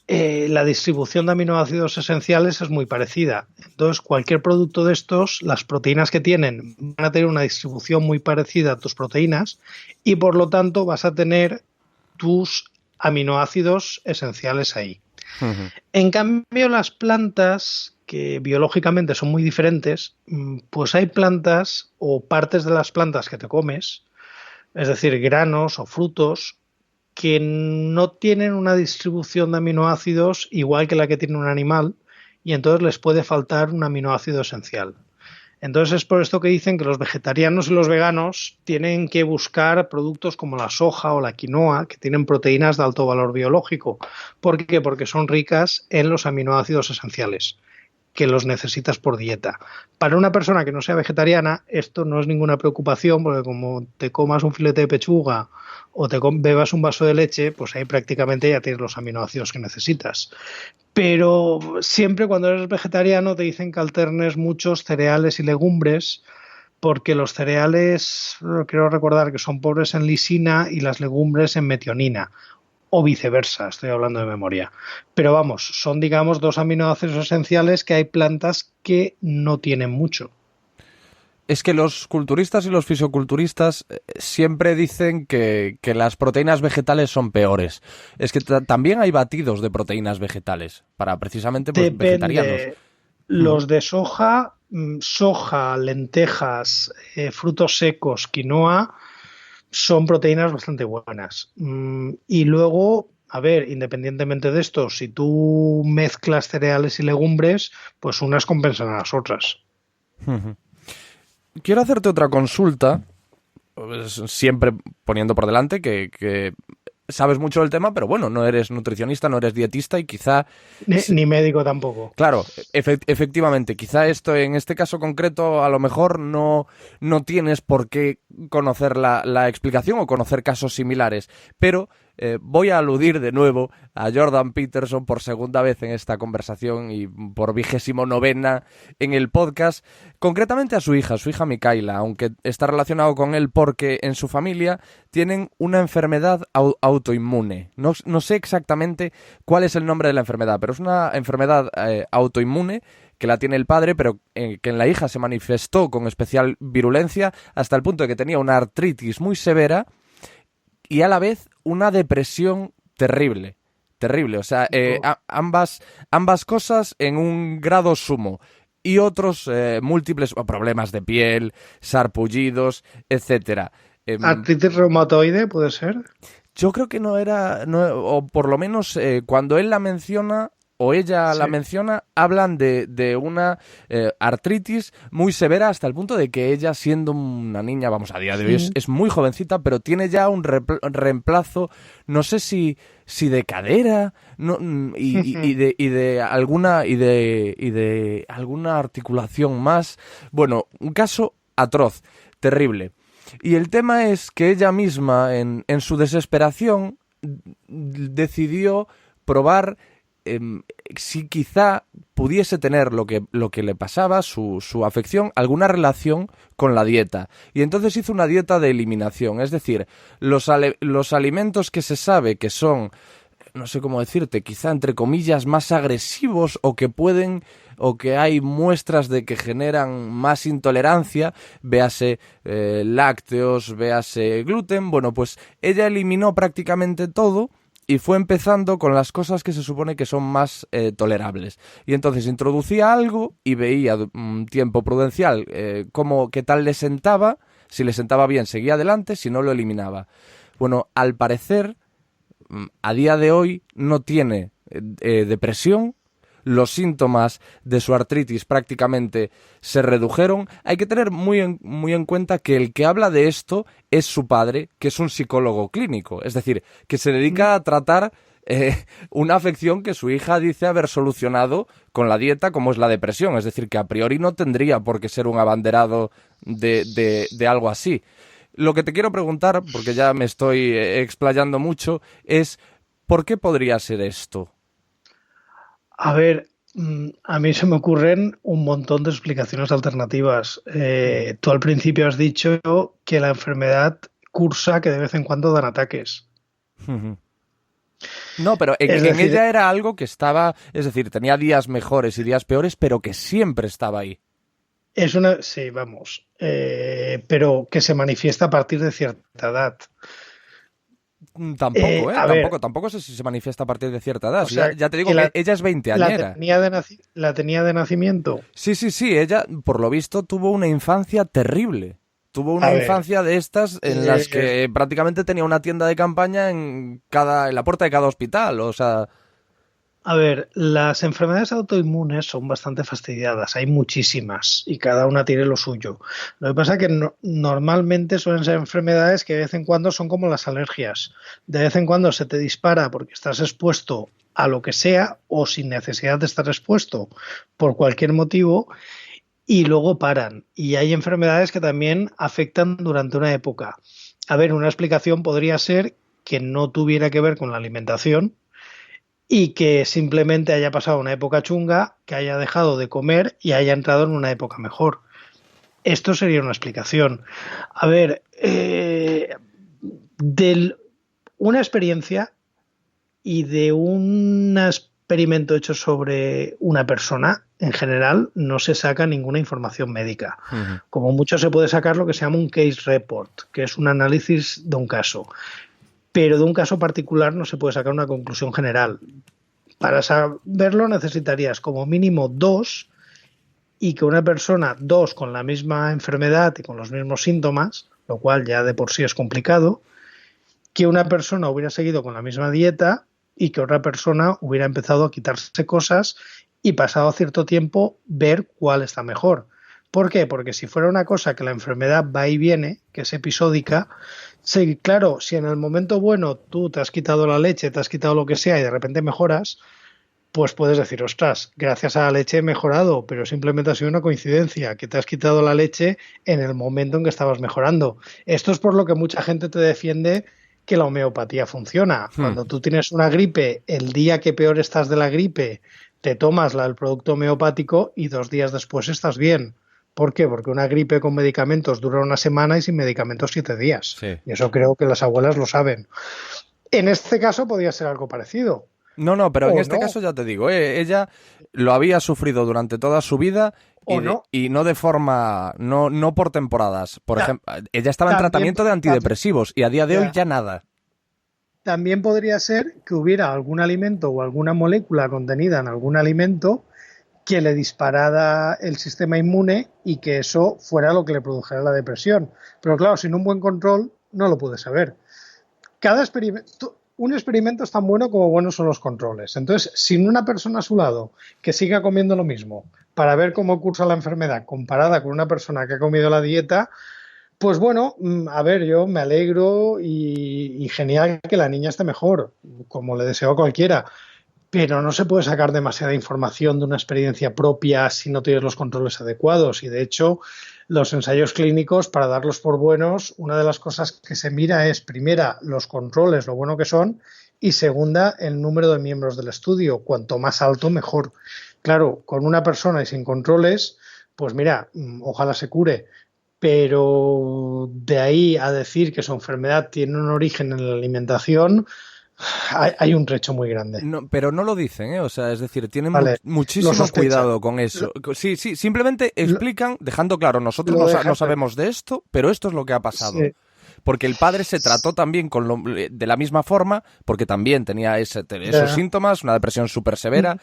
la distribución de aminoácidos esenciales es muy parecida. Entonces, cualquier producto de estos, las proteínas que tienen van a tener una distribución muy parecida a tus proteínas y por lo tanto vas a tener tus aminoácidos esenciales ahí. En cambio, las plantas, que biológicamente son muy diferentes, pues hay plantas o partes de las plantas que te comes, es decir, granos o frutos, que no tienen una distribución de aminoácidos igual que la que tiene un animal y entonces les puede faltar un aminoácido esencial. Entonces es por esto que dicen que los vegetarianos y los veganos tienen que buscar productos como la soja o la quinoa, que tienen proteínas de alto valor biológico. ¿Por qué? Porque son ricas en los aminoácidos esenciales, que los necesitas por dieta. Para una persona que no sea vegetariana, esto no es ninguna preocupación, porque como te comas un filete de pechuga o te bebas un vaso de leche, pues ahí prácticamente ya tienes los aminoácidos que necesitas. Pero siempre cuando eres vegetariano te dicen que alternes muchos cereales y legumbres, porque los cereales, quiero recordar que son pobres en lisina y las legumbres en metionina. O viceversa, estoy hablando de memoria. Pero vamos, son digamos 2 aminoácidos esenciales que hay plantas que no tienen mucho. Es que los culturistas y los fisiculturistas siempre dicen que las proteínas vegetales son peores. Es que también hay batidos de proteínas vegetales para precisamente pues, vegetarianos. Los de soja, lentejas, frutos secos, quinoa, son proteínas bastante buenas. Y luego, a ver, independientemente de esto, si tú mezclas cereales y legumbres, pues unas compensan a las otras. Quiero hacerte otra consulta, pues, siempre poniendo por delante que sabes mucho del tema, pero bueno, no eres nutricionista, no eres dietista y quizá... Ni médico tampoco. Claro, efectivamente, quizá esto en este caso concreto a lo mejor no tienes por qué conocer la explicación o conocer casos similares, pero voy a aludir de nuevo a Jordan Peterson por segunda vez en esta conversación y por 29ª en el podcast, concretamente a su hija Mikaela, aunque está relacionado con él porque en su familia tienen una enfermedad autoinmune. No sé exactamente cuál es el nombre de la enfermedad, pero es una enfermedad autoinmune que la tiene el padre, pero que en la hija se manifestó con especial virulencia hasta el punto de que tenía una artritis muy severa y a la vez una depresión terrible. O sea, ambas cosas en un grado sumo. Y otros múltiples problemas de piel, sarpullidos, etcétera. ¿Artritis reumatoide puede ser? Yo creo que no, o por lo menos cuando él la menciona o ella la menciona, hablan de una artritis muy severa hasta el punto de que ella, siendo una niña, vamos, a día de hoy es muy jovencita, pero tiene ya un reemplazo, no sé si de cadera y de alguna articulación más. Bueno, un caso atroz, terrible. Y el tema es que ella misma, en su desesperación, decidió probar si quizá pudiese tener lo que le pasaba, su afección, alguna relación con la dieta. Y entonces hizo una dieta de eliminación, es decir, los alimentos que se sabe que son, no sé cómo decirte, quizá entre comillas más agresivos o que hay muestras de que generan más intolerancia, véase lácteos, véase gluten, bueno, pues ella eliminó prácticamente todo y fue empezando con las cosas que se supone que son más tolerables. Y entonces introducía algo y veía un tiempo prudencial qué tal le sentaba. Si le sentaba bien, seguía adelante, si no, lo eliminaba. Bueno, al parecer, a día de hoy no tiene depresión. Los síntomas de su artritis prácticamente se redujeron. Hay que tener muy en cuenta que el que habla de esto es su padre, que es un psicólogo clínico. Es decir, que se dedica a tratar una afección que su hija dice haber solucionado con la dieta, como es la depresión. Es decir, que a priori no tendría por qué ser un abanderado de algo así. Lo que te quiero preguntar, porque ya me estoy explayando mucho, es ¿por qué podría ser esto? A ver, a mí se me ocurren un montón de explicaciones alternativas. Tú al principio has dicho que la enfermedad cursa, que de vez en cuando dan ataques. No, pero Es en decir, ella era algo que estaba, es decir, tenía días mejores y días peores, pero que siempre estaba ahí. sí, vamos, pero que se manifiesta a partir de cierta edad. Tampoco, A ver, tampoco sé si se manifiesta a partir de cierta edad. o sea, Ya te digo que que ella es veinteañera. la tenía de nacimiento. Sí, ella, por lo visto, tuvo una infancia terrible. Tuvo una A ver, infancia de estas en las que prácticamente tenía una tienda de campaña en la puerta de cada hospital, o sea... A ver, las enfermedades autoinmunes son bastante fastidiadas, hay muchísimas y cada una tiene lo suyo. Lo que pasa es que normalmente suelen ser enfermedades que de vez en cuando son como las alergias. De vez en cuando se te dispara porque estás expuesto a lo que sea o sin necesidad de estar expuesto por cualquier motivo y luego paran. Y hay enfermedades que también afectan durante una época. A ver, una explicación podría ser que no tuviera que ver con la alimentación y que simplemente haya pasado una época chunga, que haya dejado de comer y haya entrado en una época mejor. Esto sería una explicación. A ver, una experiencia y de un experimento hecho sobre una persona, en general, no se saca ninguna información médica. Como mucho se puede sacar lo que se llama un case report, que es un análisis de un caso. Pero de un caso particular no se puede sacar una conclusión general. Para saberlo necesitarías como mínimo 2 y que una persona, 2 con la misma enfermedad y con los mismos síntomas, lo cual ya de por sí es complicado, que una persona hubiera seguido con la misma dieta y que otra persona hubiera empezado a quitarse cosas y pasado cierto tiempo ver cuál está mejor. ¿Por qué? Porque si fuera una cosa que la enfermedad va y viene, que es episódica, sí, claro, si en el momento bueno tú te has quitado la leche, te has quitado lo que sea y de repente mejoras, pues puedes decir, ostras, gracias a la leche he mejorado, pero simplemente ha sido una coincidencia, que te has quitado la leche en el momento en que estabas mejorando. Esto es por lo que mucha gente te defiende que la homeopatía funciona. Cuando tú tienes una gripe, el día que peor estás de la gripe, te tomas el producto homeopático y 2 días después estás bien. ¿Por qué? Porque una gripe con medicamentos dura una semana y sin medicamentos 7 días. Sí. Y eso creo que las abuelas lo saben. En este caso podría ser algo parecido. No, pero en O este no. caso ya te digo, ella lo había sufrido durante toda su vida O no. y no de forma, no por temporadas. Por ejemplo, ella estaba en también- tratamiento de antidepresivos y a día de hoy ya nada. También podría ser que hubiera algún alimento o alguna molécula contenida en algún alimento que le disparara el sistema inmune y que eso fuera lo que le produjera la depresión. Pero claro, sin un buen control no lo puedes saber. Un experimento es tan bueno como buenos son los controles. Entonces, sin una persona a su lado que siga comiendo lo mismo para ver cómo cursa la enfermedad comparada con una persona que ha comido la dieta, pues bueno, a ver, yo me alegro y genial que la niña esté mejor, como le deseo a cualquiera. Pero no se puede sacar demasiada información de una experiencia propia si no tienes los controles adecuados. Y de hecho, los ensayos clínicos, para darlos por buenos, una de las cosas que se mira es, primera, los controles, lo bueno que son, y segunda, el número de miembros del estudio. Cuanto más alto, mejor. Claro, con una persona y sin controles, pues mira, ojalá se cure. Pero de ahí a decir que su enfermedad tiene un origen en la alimentación, hay un trecho muy grande. No, pero no lo dicen, ¿eh? O sea, es decir, tienen Vale, muchísimo lo sospechan. cuidado con eso. Sí, simplemente explican, dejando claro, nosotros Lo no dejan- sabemos de esto, pero esto es lo que ha pasado. Sí. Porque el padre se trató también de la misma forma, porque también tenía esos síntomas, una depresión súper severa,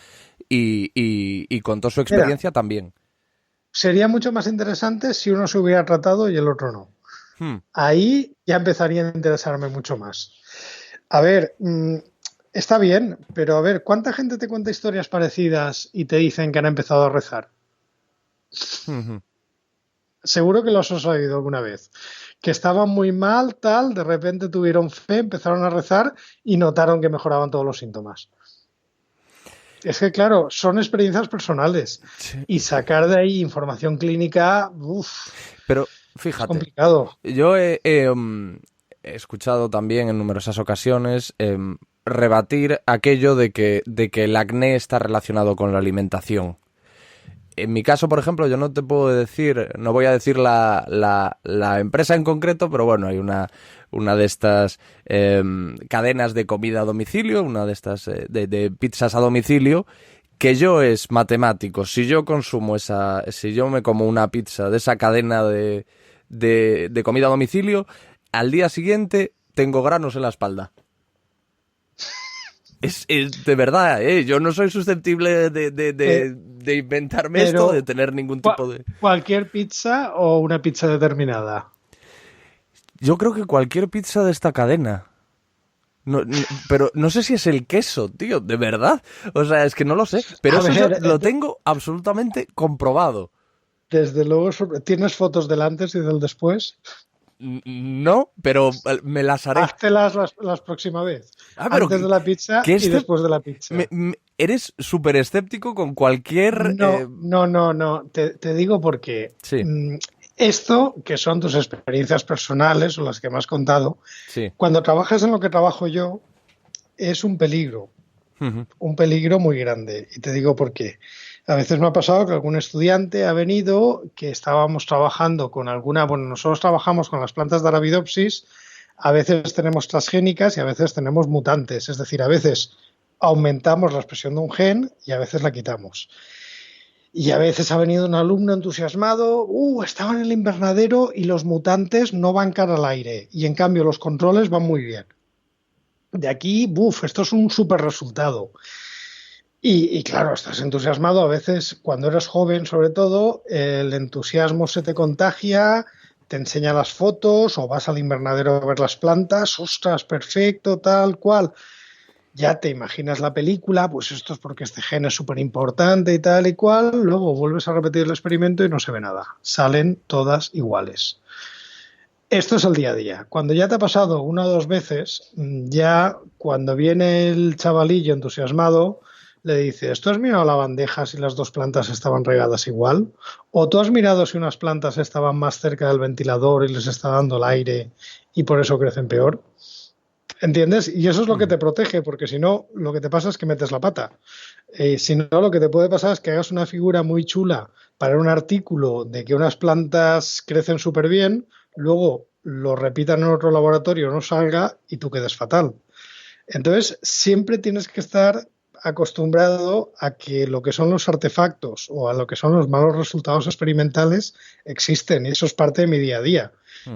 y contó su experiencia también. Sería mucho más interesante si uno se hubiera tratado y el otro no. Ahí ya empezaría a interesarme mucho más. A ver, está bien, pero a ver, ¿cuánta gente te cuenta historias parecidas y te dicen que han empezado a rezar? Seguro que los has oído alguna vez. Que estaban muy mal, tal, de repente tuvieron fe, empezaron a rezar y notaron que mejoraban todos los síntomas. Es que, claro, son experiencias personales y sacar de ahí información clínica, Pero es fíjate, complicado. yo he escuchado también en numerosas ocasiones rebatir aquello de que el acné está relacionado con la alimentación. En mi caso, por ejemplo, yo no te puedo decir, no voy a decir la empresa en concreto, pero bueno, hay una de estas cadenas de comida a domicilio, una de estas de pizzas a domicilio, que yo es matemático. Si yo si yo me como una pizza de esa cadena de comida a domicilio, al día siguiente tengo granos en la espalda. Es de verdad, yo no soy susceptible de inventarme esto, de tener ningún tipo de... ¿Cualquier pizza o una pizza determinada? Yo creo que cualquier pizza de esta cadena. Pero no sé si es el queso, tío, de verdad. O sea, es que no lo sé. Pero eso lo tengo absolutamente comprobado. Desde luego, ¿tienes fotos del antes y del después? No, pero me las haré. Háztelas la próxima vez. Pero antes de la pizza y después de la pizza. Eres súper escéptico con cualquier... No. Te digo porque esto, que son tus experiencias personales o las que me has contado, cuando trabajas en lo que trabajo yo, es un peligro. Un peligro muy grande. Y te digo por qué. A veces me ha pasado que algún estudiante ha venido, que estábamos trabajando con nosotros trabajamos con las plantas de Arabidopsis, a veces tenemos transgénicas y a veces tenemos mutantes, es decir, a veces aumentamos la expresión de un gen y a veces la quitamos. Y a veces ha venido un alumno entusiasmado, estaba en el invernadero y los mutantes no van cara al aire y en cambio los controles van muy bien. De aquí, esto es un súper resultado. Y claro, estás entusiasmado. A veces, cuando eres joven, sobre todo, el entusiasmo se te contagia, te enseña las fotos o vas al invernadero a ver las plantas. ¡Ostras, perfecto, tal cual! Ya te imaginas la película, pues esto es porque este gen es súper importante y tal y cual. Luego vuelves a repetir el experimento y no se ve nada. Salen todas iguales. Esto es el día a día. Cuando ya te ha pasado una o dos veces, ya cuando viene el chavalillo entusiasmado, le dices, ¿tú has mirado la bandeja si las dos plantas estaban regadas igual? ¿O tú has mirado si unas plantas estaban más cerca del ventilador y les está dando el aire y por eso crecen peor? ¿Entiendes? Y eso es lo que te protege, porque si no, lo que te pasa es que metes la pata. Si no, lo que te puede pasar es que hagas una figura muy chula para un artículo de que unas plantas crecen súper bien, luego lo repitan en otro laboratorio, no salga y tú quedes fatal. Entonces, siempre tienes que estar acostumbrado a que lo que son los artefactos o a lo que son los malos resultados experimentales existen, y eso es parte de mi día a día.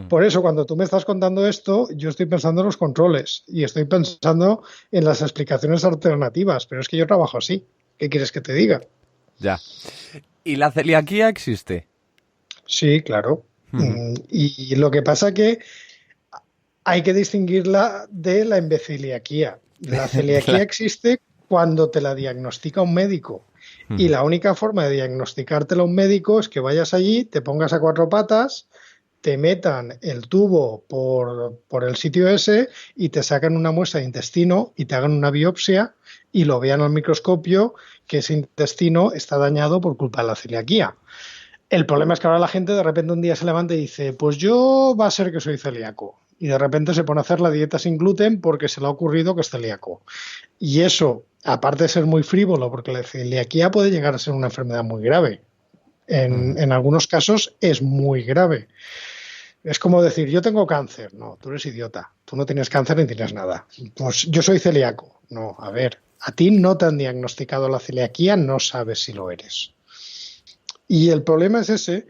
Por eso, cuando tú me estás contando esto, yo estoy pensando en los controles y estoy pensando en las explicaciones alternativas, pero es que yo trabajo así. ¿Qué quieres que te diga? Ya. ¿Y la celiaquía existe? Sí, claro. Y lo que pasa que hay que distinguirla de la imbeciliaquía. La celiaquía existe cuando te la diagnostica un médico. Y la única forma de diagnosticártela un médico es que vayas allí, te pongas a cuatro patas, te metan el tubo por el sitio ese y te sacan una muestra de intestino y te hagan una biopsia y lo vean al microscopio que ese intestino está dañado por culpa de la celiaquía. El problema es que ahora la gente de repente un día se levanta y dice, pues yo va a ser que soy celíaco. Y de repente se pone a hacer la dieta sin gluten porque se le ha ocurrido que es celíaco. Y eso, aparte de ser muy frívolo, porque la celiaquía puede llegar a ser una enfermedad muy grave. En algunos casos es muy grave. Es como decir, yo tengo cáncer. No, tú eres idiota. Tú no tienes cáncer ni tienes nada. Pues yo soy celíaco. No, a ver, a ti no te han diagnosticado la celiaquía, no sabes si lo eres. Y el problema es ese.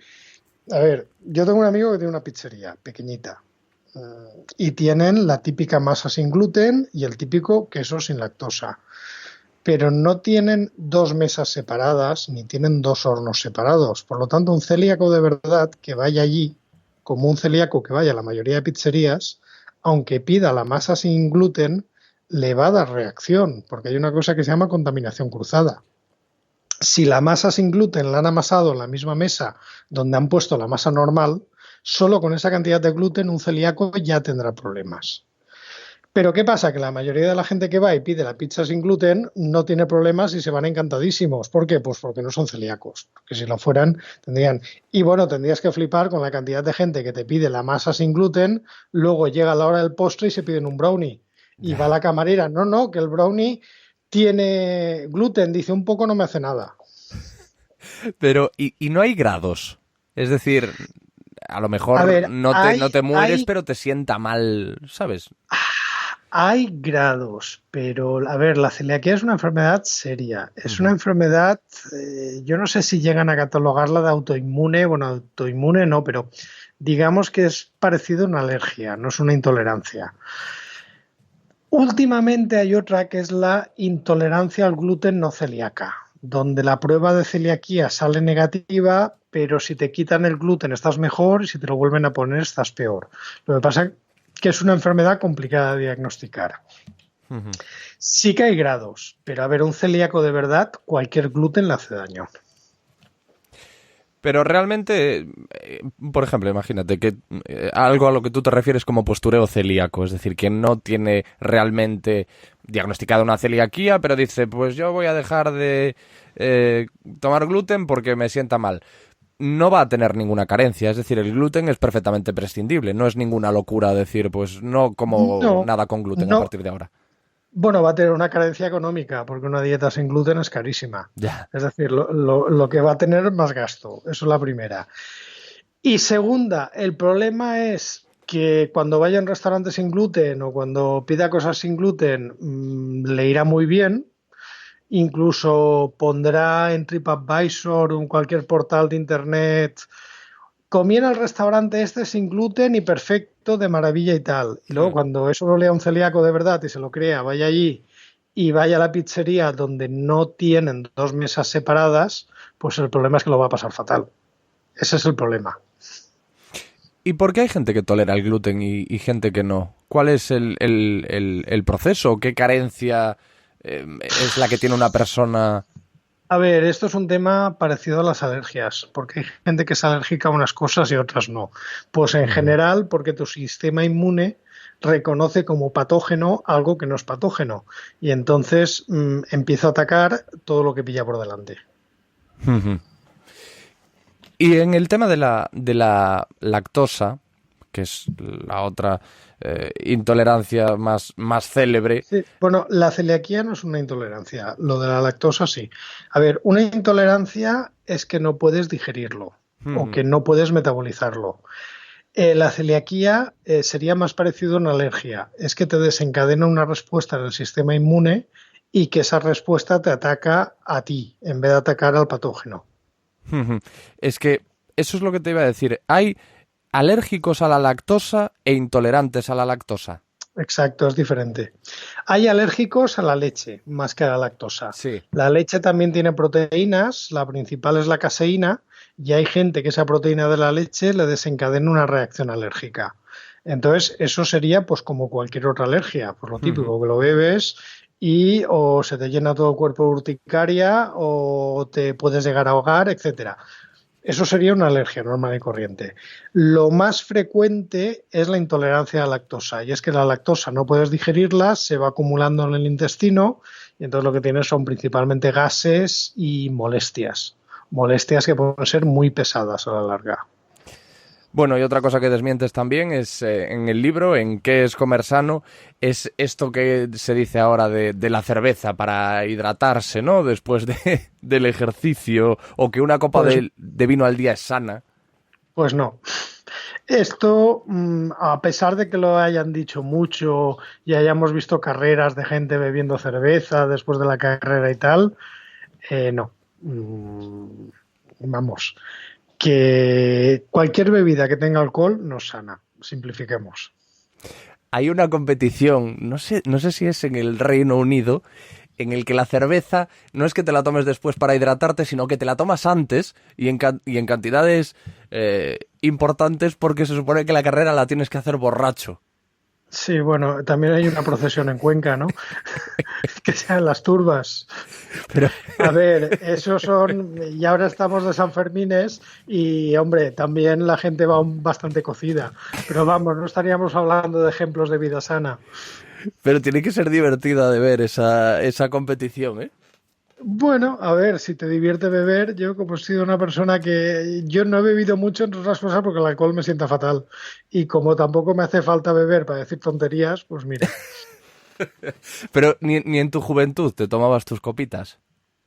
A ver, yo tengo un amigo que tiene una pizzería pequeñita y tienen la típica masa sin gluten y el típico queso sin lactosa. Pero no tienen dos mesas separadas ni tienen dos hornos separados. Por lo tanto, un celíaco de verdad que vaya allí como un celíaco que vaya a la mayoría de pizzerías, aunque pida la masa sin gluten, le va a dar reacción, porque hay una cosa que se llama contaminación cruzada. Si la masa sin gluten la han amasado en la misma mesa donde han puesto la masa normal, solo con esa cantidad de gluten un celíaco ya tendrá problemas. Pero ¿qué pasa? Que la mayoría de la gente que va y pide la pizza sin gluten no tiene problemas y se van encantadísimos. ¿Por qué? Pues porque no son celíacos. Porque si lo fueran, tendrían... Y bueno, tendrías que flipar con la cantidad de gente que te pide la masa sin gluten, luego llega la hora del postre y se piden un brownie. Y va la camarera, no, que el brownie tiene gluten. Dice, un poco no me hace nada. Pero, y no hay grados. Es decir, a lo mejor A ver, no te mueres, pero te sienta mal, ¿sabes? Hay grados, pero a ver, la celiaquía es una enfermedad seria. Es una enfermedad, yo no sé si llegan a catalogarla de autoinmune, bueno, autoinmune no, pero digamos que es parecido a una alergia, no es una intolerancia. Últimamente hay otra que es la intolerancia al gluten no celíaca, donde la prueba de celiaquía sale negativa, pero si te quitan el gluten estás mejor y si te lo vuelven a poner estás peor. Lo que pasa que es una enfermedad complicada de diagnosticar. Sí que hay grados, pero a ver, un celíaco de verdad, cualquier gluten le hace daño. Pero realmente, por ejemplo, imagínate que algo a lo que tú te refieres como postureo celíaco, es decir, que no tiene realmente diagnosticada una celiaquía, pero dice, pues yo voy a dejar de tomar gluten porque me sienta mal. No va a tener ninguna carencia, es decir, el gluten es perfectamente prescindible, no es ninguna locura decir, pues no como nada con gluten a partir de ahora. Bueno, va a tener una carencia económica, porque una dieta sin gluten es carísima. Ya. Es decir, lo que va a tener es más gasto, eso es la primera. Y segunda, el problema es que cuando vaya a un restaurante sin gluten o cuando pida cosas sin gluten, le irá muy bien. Incluso pondrá en TripAdvisor o en cualquier portal de internet, comí en el restaurante este sin gluten y perfecto, de maravilla y tal. Y luego cuando eso lo lea un celíaco de verdad y se lo crea, vaya allí y vaya a la pizzería donde no tienen dos mesas separadas, pues el problema es que lo va a pasar fatal. Ese es el problema. ¿Y por qué hay gente que tolera el gluten y gente que no? ¿Cuál es el proceso? ¿Qué carencia es la que tiene una persona? A ver, esto es un tema parecido a las alergias, porque hay gente que es alérgica a unas cosas y a otras no. Pues en general, porque tu sistema inmune reconoce como patógeno algo que no es patógeno y entonces empieza a atacar todo lo que pilla por delante. Y en el tema de la lactosa, que es la otra intolerancia más célebre. Sí, bueno, la celiaquía no es una intolerancia, lo de la lactosa sí. A ver, una intolerancia es que no puedes digerirlo o que no puedes metabolizarlo. La celiaquía sería más parecido a una alergia, es que te desencadena una respuesta en el sistema inmune y que esa respuesta te ataca a ti en vez de atacar al patógeno. Es que eso es lo que te iba a decir. Hay alérgicos a la lactosa e intolerantes a la lactosa. Exacto, es diferente. Hay alérgicos a la leche más que a la lactosa. Sí. La leche también tiene proteínas, la principal es la caseína, y hay gente que esa proteína de la leche le desencadena una reacción alérgica. Entonces, eso sería pues como cualquier otra alergia, pues lo típico, que lo bebes y o se te llena todo el cuerpo de urticaria o te puedes llegar a ahogar, etcétera. Eso sería una alergia normal y corriente. Lo más frecuente es la intolerancia a la lactosa, y es que la lactosa no puedes digerirla, se va acumulando en el intestino, y entonces lo que tienes son principalmente gases y molestias. Molestias que pueden ser muy pesadas a la larga. Bueno, y otra cosa que desmientes también es en el libro, en ¿Qué es comer sano?, es esto que se dice ahora de la cerveza para hidratarse, ¿no? Después del ejercicio, o que una copa Pues, de vino al día es sana. pues no. Esto, a pesar de que lo hayan dicho mucho y hayamos visto carreras de gente bebiendo cerveza después de la carrera y tal, no. Vamos, que cualquier bebida que tenga alcohol no es sana, simplifiquemos. Hay una competición, no sé si es en el Reino Unido, en el que la cerveza no es que te la tomes después para hidratarte, sino que te la tomas antes y en cantidades importantes, porque se supone que la carrera la tienes que hacer borracho. Sí, bueno, también hay una procesión en Cuenca, ¿no? Que sean las turbas. Pero A ver, esos son... Y ahora estamos de San Fermines y, hombre, también la gente va bastante cocida. Pero vamos, no estaríamos hablando de ejemplos de vida sana. Pero tiene que ser divertida de ver esa competición, ¿eh? Bueno, a ver, si te divierte beber, yo como he sido una persona que yo no he bebido mucho, entre otras cosas, porque el alcohol me sienta fatal. Y como tampoco me hace falta beber para decir tonterías, pues mira. Pero ni en tu juventud te tomabas tus copitas.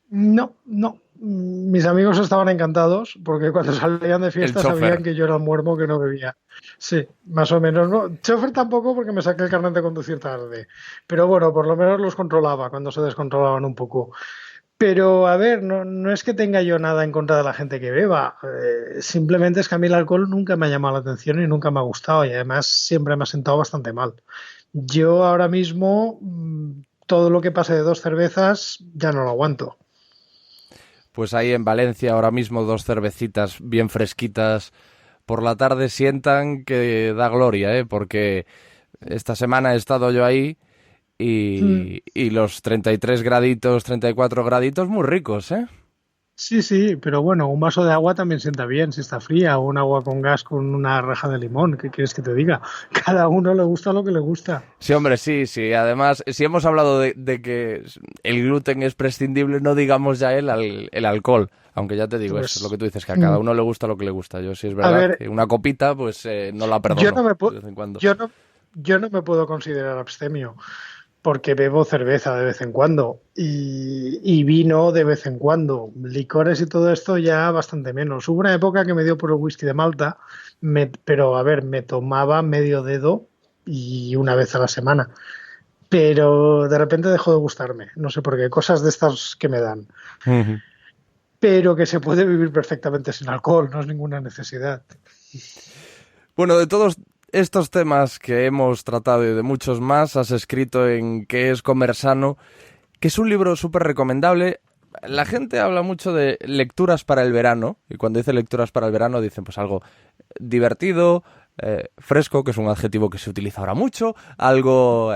No, no. Mis amigos estaban encantados porque cuando salían de fiesta El chofer. sabían que yo era un muermo que no bebía. Sí, más o menos. No, chofer tampoco porque me saqué el carnet de conducir tarde. Pero bueno, por lo menos los controlaba cuando se descontrolaban un poco. Pero, a ver, no es que tenga yo nada en contra de la gente que beba. Simplemente es que a mí el alcohol nunca me ha llamado la atención y nunca me ha gustado. Y además siempre me ha sentado bastante mal. Yo ahora mismo, todo lo que pase de 2 cervezas, ya no lo aguanto. Pues ahí en Valencia ahora mismo 2 cervecitas bien fresquitas por la tarde sientan que da gloria, ¿eh? Porque esta semana he estado yo ahí y los 33 graditos, 34 graditos muy ricos, ¿eh? Sí, pero bueno, un vaso de agua también sienta bien si está fría, o un agua con gas con una raja de limón, ¿qué quieres que te diga? Cada uno le gusta lo que le gusta. Sí, hombre, sí. Además, si hemos hablado de que el gluten es prescindible, no digamos ya el alcohol. Aunque ya te digo, Pues, es lo que tú dices, que a cada uno le gusta lo que le gusta. Yo, si es A verdad, ver, que una copita, pues no la perdono yo no me de vez en cuando. yo no me puedo considerar abstemio, porque bebo cerveza de vez en cuando y vino de vez en cuando. Licores y todo esto ya bastante menos. Hubo una época que me dio por el whisky de Malta, pero a ver, me tomaba medio dedo y una vez a la semana. Pero de repente dejó de gustarme. No sé por qué, cosas de estas que me dan. Ujú. Pero que se puede vivir perfectamente sin alcohol, no es ninguna necesidad. Bueno, de todos estos temas que hemos tratado y de muchos más, has escrito en ¿Qué es comer sano?, que es un libro súper recomendable. La gente habla mucho de lecturas para el verano, y cuando dice lecturas para el verano dicen pues algo divertido, fresco, que es un adjetivo que se utiliza ahora mucho, algo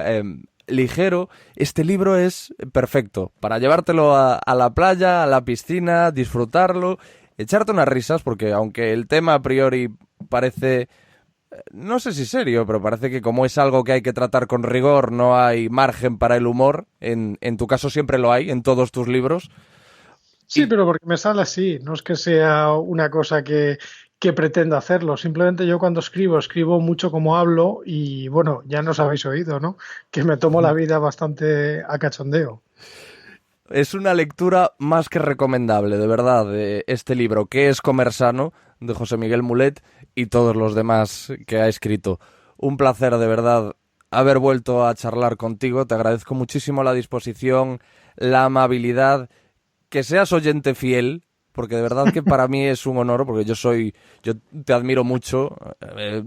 ligero. Este libro es perfecto para llevártelo a la playa, a la piscina, disfrutarlo, echarte unas risas, porque aunque el tema a priori parece, no sé si serio, pero parece que como es algo que hay que tratar con rigor, no hay margen para el humor. En tu caso siempre lo hay, en todos tus libros. Sí, pero porque me sale así, no es que sea una cosa que pretenda hacerlo. Simplemente yo cuando escribo mucho como hablo y bueno, ya nos habéis oído, ¿no? Que me tomo la vida bastante a cachondeo. Es una lectura más que recomendable, de verdad, de este libro, ¿Qué es comer sano?, de José Miguel Mulet y todos los demás que ha escrito. Un placer, de verdad, haber vuelto a charlar contigo. Te agradezco muchísimo la disposición, la amabilidad, que seas oyente fiel, porque de verdad que para mí es un honor, porque yo te admiro mucho,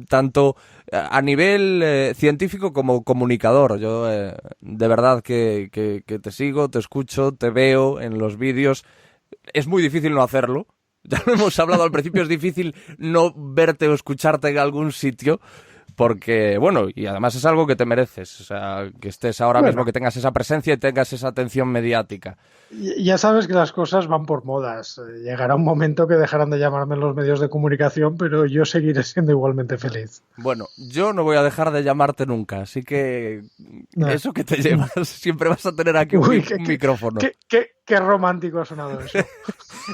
tanto a nivel científico como comunicador. Yo de verdad que te sigo, te escucho, te veo en los vídeos. Es muy difícil no hacerlo. Ya lo hemos hablado al principio, es difícil no verte o escucharte en algún sitio, porque, bueno, y además es algo que te mereces, o sea, que estés ahora mismo, que tengas esa presencia y tengas esa atención mediática. Ya sabes que las cosas van por modas. Llegará un momento que dejarán de llamarme en los medios de comunicación, pero yo seguiré siendo igualmente feliz. Bueno, yo no voy a dejar de llamarte nunca, así que No. eso que te llevas, siempre vas a tener aquí Uy, un micrófono. Qué romántico ha sonado eso.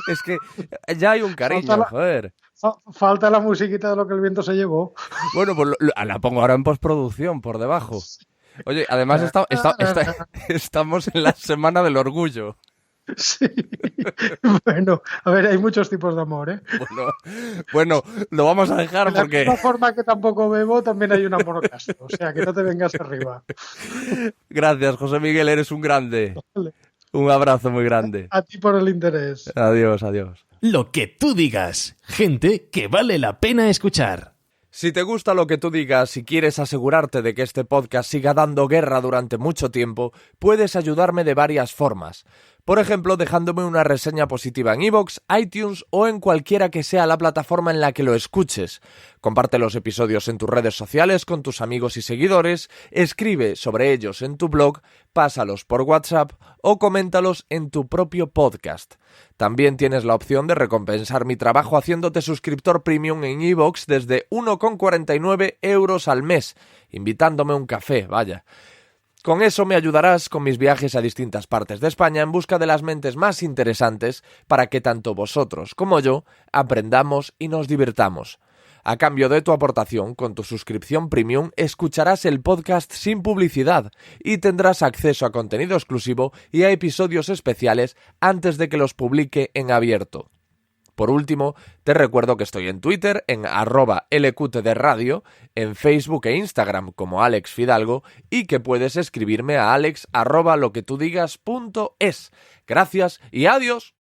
Es que ya hay un cariño, Falta la- joder. Falta la musiquita de lo que el viento se llevó. Bueno, pues la pongo ahora en postproducción, por debajo. Oye, además estamos en la Semana del Orgullo. Sí. Bueno, a ver, hay muchos tipos de amor, ¿eh? Bueno, lo vamos a dejar De la porque... misma forma que tampoco bebo, también hay un amor casto. O sea, que no te vengas arriba. Gracias, José Miguel, eres un grande. Vale. Un abrazo muy grande. A ti por el interés. Adiós, adiós. Lo que tú digas, gente que vale la pena escuchar. Si te gusta lo que tú digas y quieres asegurarte de que este podcast siga dando guerra durante mucho tiempo, puedes ayudarme de varias formas. Por ejemplo, dejándome una reseña positiva en iVoox, iTunes o en cualquiera que sea la plataforma en la que lo escuches. Comparte los episodios en tus redes sociales con tus amigos y seguidores, escribe sobre ellos en tu blog, pásalos por WhatsApp o coméntalos en tu propio podcast. También tienes la opción de recompensar mi trabajo haciéndote suscriptor premium en iVoox desde 1,49 € al mes, invitándome un café, vaya. Con eso me ayudarás con mis viajes a distintas partes de España en busca de las mentes más interesantes para que tanto vosotros como yo aprendamos y nos divirtamos. A cambio de tu aportación, con tu suscripción premium, escucharás el podcast sin publicidad y tendrás acceso a contenido exclusivo y a episodios especiales antes de que los publique en abierto. Por último, te recuerdo que estoy en Twitter, en @LQTDRadio, en Facebook e Instagram como Alex Fidalgo y que puedes escribirme a alex@loquetudigas.es. Gracias y adiós.